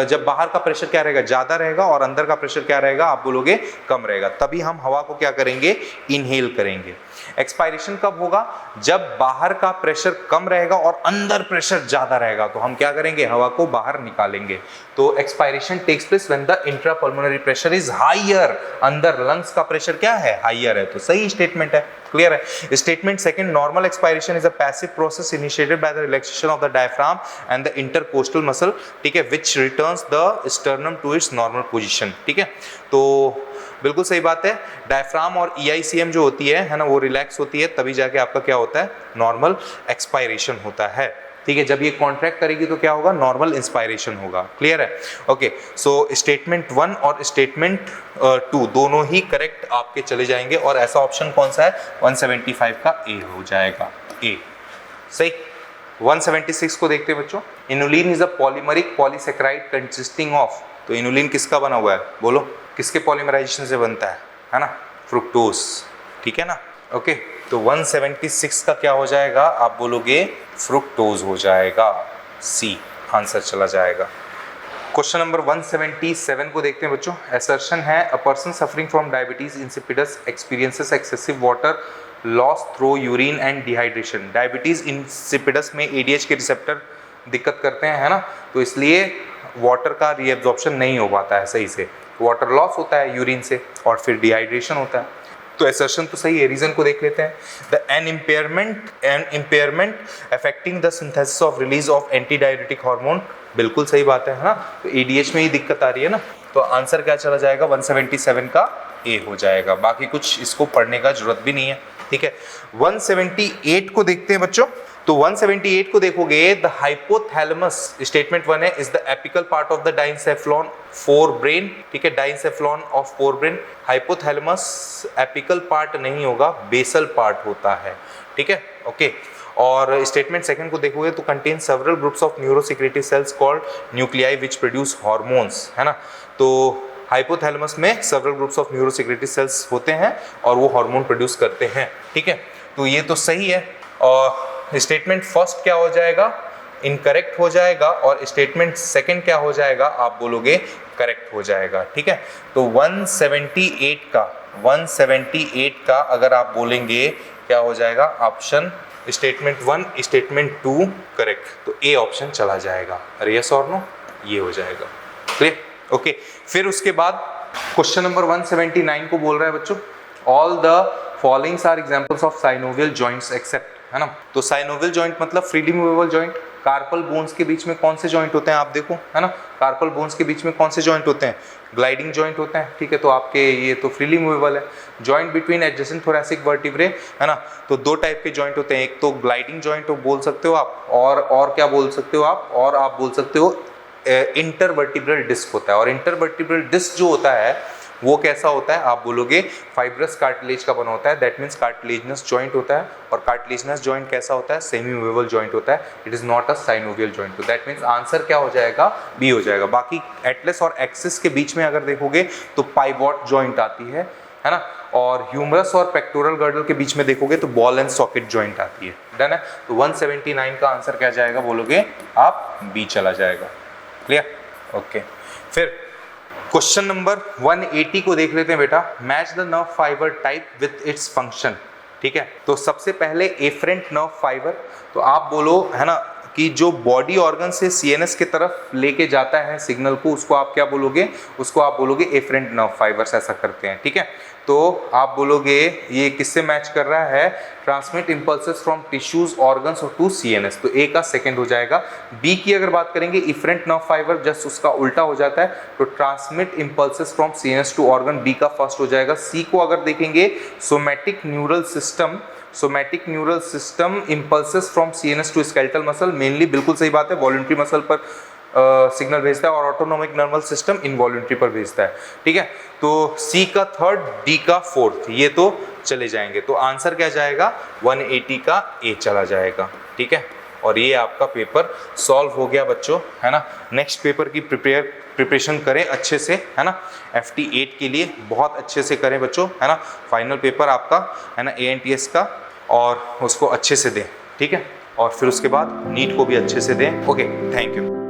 जब बाहर का प्रेशर क्या रहेगा, ज्यादा रहेगा, और अंदर का प्रेशर क्या रहेगा, आप बोलोगे कम रहेगा, तभी हम हवा को क्या करेंगे, इनहेल करेंगे। एक्सपायरेशन कब होगा, जब बाहर का प्रेशर कम रहेगा और अंदर प्रेशर ज्यादा रहेगा, तो हम क्या करेंगे, हवा को बाहर निकालेंगे। तो expiration takes place when the intra pulmonary pressure is higher, अंदर लंग्स का प्रेशर क्या है, हायर है, तो सही स्टेटमेंट है, क्लियर है। Statement second, normal expiration is a passive process initiated by the relaxation of the diaphragm and the intercostal muscle, ठीक है, which returns the sternum to its normal position, ठीक है। तो बिल्कुल सही बात है, डायफ्राम और EICM जो होती है ना, वो रिलैक्स होती है, तभी जाके आपका क्या होता है, नॉर्मल एक्सपायरेशन होता है, ठीक है। जब ये कॉन्ट्रैक्ट करेगी तो क्या होगा, नॉर्मल इंस्पायरेशन होगा, क्लियर है। ओके, सो स्टेटमेंट 1 और स्टेटमेंट 2 दोनों ही करेक्ट आपके चले जाएंगे, और ऐसा ऑप्शन कौन सा है, 175 का ए हो जाएगा, ए सही। 176 को देखते हैं बच्चों। Inulin is a polymeric polysaccharide consisting of, तो इनुलिन किसका बना हुआ है, बोलो किसके पॉलीमराइजेशन से बनता है ना, फ्रुक्टोज, ठीक है ना। ओके, तो 176 का क्या हो जाएगा, आप बोलोगे फ्रुक्टोज हो जाएगा, सी आंसर चला जाएगा। क्वेश्चन नंबर 177 को देखते हैं बच्चों। असर्शन है a person suffering from diabetes insipidus experiences excessive water loss through urine and dehydration. Diabetes insipidus में एडीएच के रिसेप्टर दिक्कत करते हैं, है ना, तो इसलिए वाटर का रीएब्जॉर्प्शन नहीं हो पाता है सही से, वाटर लॉस होता है यूरिन से और फिर डिहाइड्रेशन होता है। तो असर्शन तो सही है, रीजन को देख लेते हैं। An impairment affecting the synthesis of release of anti diuretic hormone, बिल्कुल सही बात है ना, तो एडीएच में ही दिक्कत आ रही है ना, तो आंसर क्या चला जाएगा 177 का ए हो जाएगा। बाकी कुछ इसको पढ़ने का जरूरत भी नहीं है, ठीक है। 178 को देखते हैं बच्चों। तो 178 को देखोगे, द हाइपोथैलेमस स्टेटमेंट 1 है is the apical part of the diencephalon forebrain, ठीक है, diencephalon of forebrain. Hypothalamus apical part नहीं होगा, बेसल पार्ट होता है, ठीक है, ओके। और स्टेटमेंट सेकंड को देखोगे तो contain several groups of neurosecretory cells called nuclei which produce hormones, है ना। तो हाइपोथैलेमस में several groups of neurosecretory cells होते हैं और वो हार्मोन प्रोड्यूस करते हैं, ठीक है, तो ये तो सही है। और स्टेटमेंट फर्स्ट क्या हो जाएगा, इनकरेक्ट हो जाएगा, और स्टेटमेंट सेकंड क्या हो जाएगा, आप बोलोगे करेक्ट हो जाएगा, ठीक है। तो 178 का अगर आप बोलेंगे क्या हो जाएगा, ऑप्शन स्टेटमेंट 1 स्टेटमेंट 2 करेक्ट, तो ए ऑप्शन चला जाएगा। अरे यस और नो, ये हो जाएगा, क्लियर, ओके। फिर उसके बाद क्वेश्चन नंबर 179 को बोल रहा है बच्चों, all the followings are examples of synovial joints except, है ना। तो साइनोवियल जॉइंट मतलब freely movable joint. Carpal bones के बीच में कौन से जॉइंट होते हैं, आप देखो, है ना, कार्पल बोन्स के बीच में कौन से जॉइंट होते हैं, ग्लाइडिंग जॉइंट होते हैं, ठीक है, तो आपके ये तो फ्रीली मूवेबल है। Joint between adjacent thoracic vertebrae, है ना, तो दो टाइप के जॉइंट होते हैं, एक तो ग्लाइडिंग जॉइंट बोल सकते हो आप, और क्या बोल सकते हो आप, और आप बोल सकते हो इंटरवर्टिब्रल डिस्क होता है। और इंटरवर्टिब्रल डिस्क जो होता है वो कैसा होता है, आप बोलोगे फाइब्रस कार्टिलेज का बना होता है, दैट मीन्स कार्टिलेजनस जॉइंट होता है। और कार्टिलेजनस जॉइंट कैसा होता है, सेमी मूवेबल जॉइंट होता है, it is not a synovial joint, तो दैट मीन्स आंसर क्या हो जाएगा, बी हो जाएगा। बाकी एटलस और एक्सिस के बीच में अगर देखोगे तो पाइवॉट जॉइंट आती है ना, और ह्यूमरस और पेक्टोरल गर्डल के बीच में देखोगे तो बॉल एंड सॉकेट जॉइंट आती है, डन है। तो 179 का आंसर क्या जाएगा, बोलोगे आप बी चला जाएगा, क्लियर, ओके। फिर क्वेश्चन नंबर 180 को देख लेते हैं बेटा। Match the nerve fibre type with its function, ठीक है। तो सबसे पहले एफरेंट नर्व फाइबर, तो आप बोलो, है ना, कि जो बॉडी ऑर्गन से सीएनएस की तरफ लेके जाता है सिग्नल को, उसको आप क्या बोलोगे, उसको आप बोलोगे एफरेंट नर्व फाइबर्स, ऐसा करते हैं, ठीक है। तो आप बोलोगे ये किससे मैच कर रहा है, transmit impulses from tissues organs to CNS, तो ए का सेकंड हो जाएगा। बी की अगर बात करेंगे, इफरेंट नर्व फाइबर जस्ट उसका उल्टा हो जाता है, तो transmit impulses from CNS to organ, B का फर्स्ट हो जाएगा। सी को अगर देखेंगे, somatic neural system impulses from CNS to skeletal muscle, mainly बिल्कुल सही बात है, वॉलंटरी मसल पर सिग्नल भेजता है, और ऑटोनोमिक नर्वस सिस्टम इनवॉलंटरी पर भेजता है, ठीक है। तो सी का थर्ड, डी का फोर्थ, ये तो चले जाएंगे, तो आंसर क्या जाएगा 180 का ए चला जाएगा, ठीक है। और ये आपका पेपर सॉल्व हो गया बच्चों, है ना। नेक्स्ट पेपर की प्रिपरेशन करें अच्छे से, है ना, FT8 के लिए बहुत अच्छे से करें बच्चों, है ना। फाइनल पेपर आपका, है ना, ANTS का, और उसको अच्छे से दें, ठीक है। और फिर उसके बाद नीट को भी अच्छे से दें, ओके, थैंक यू।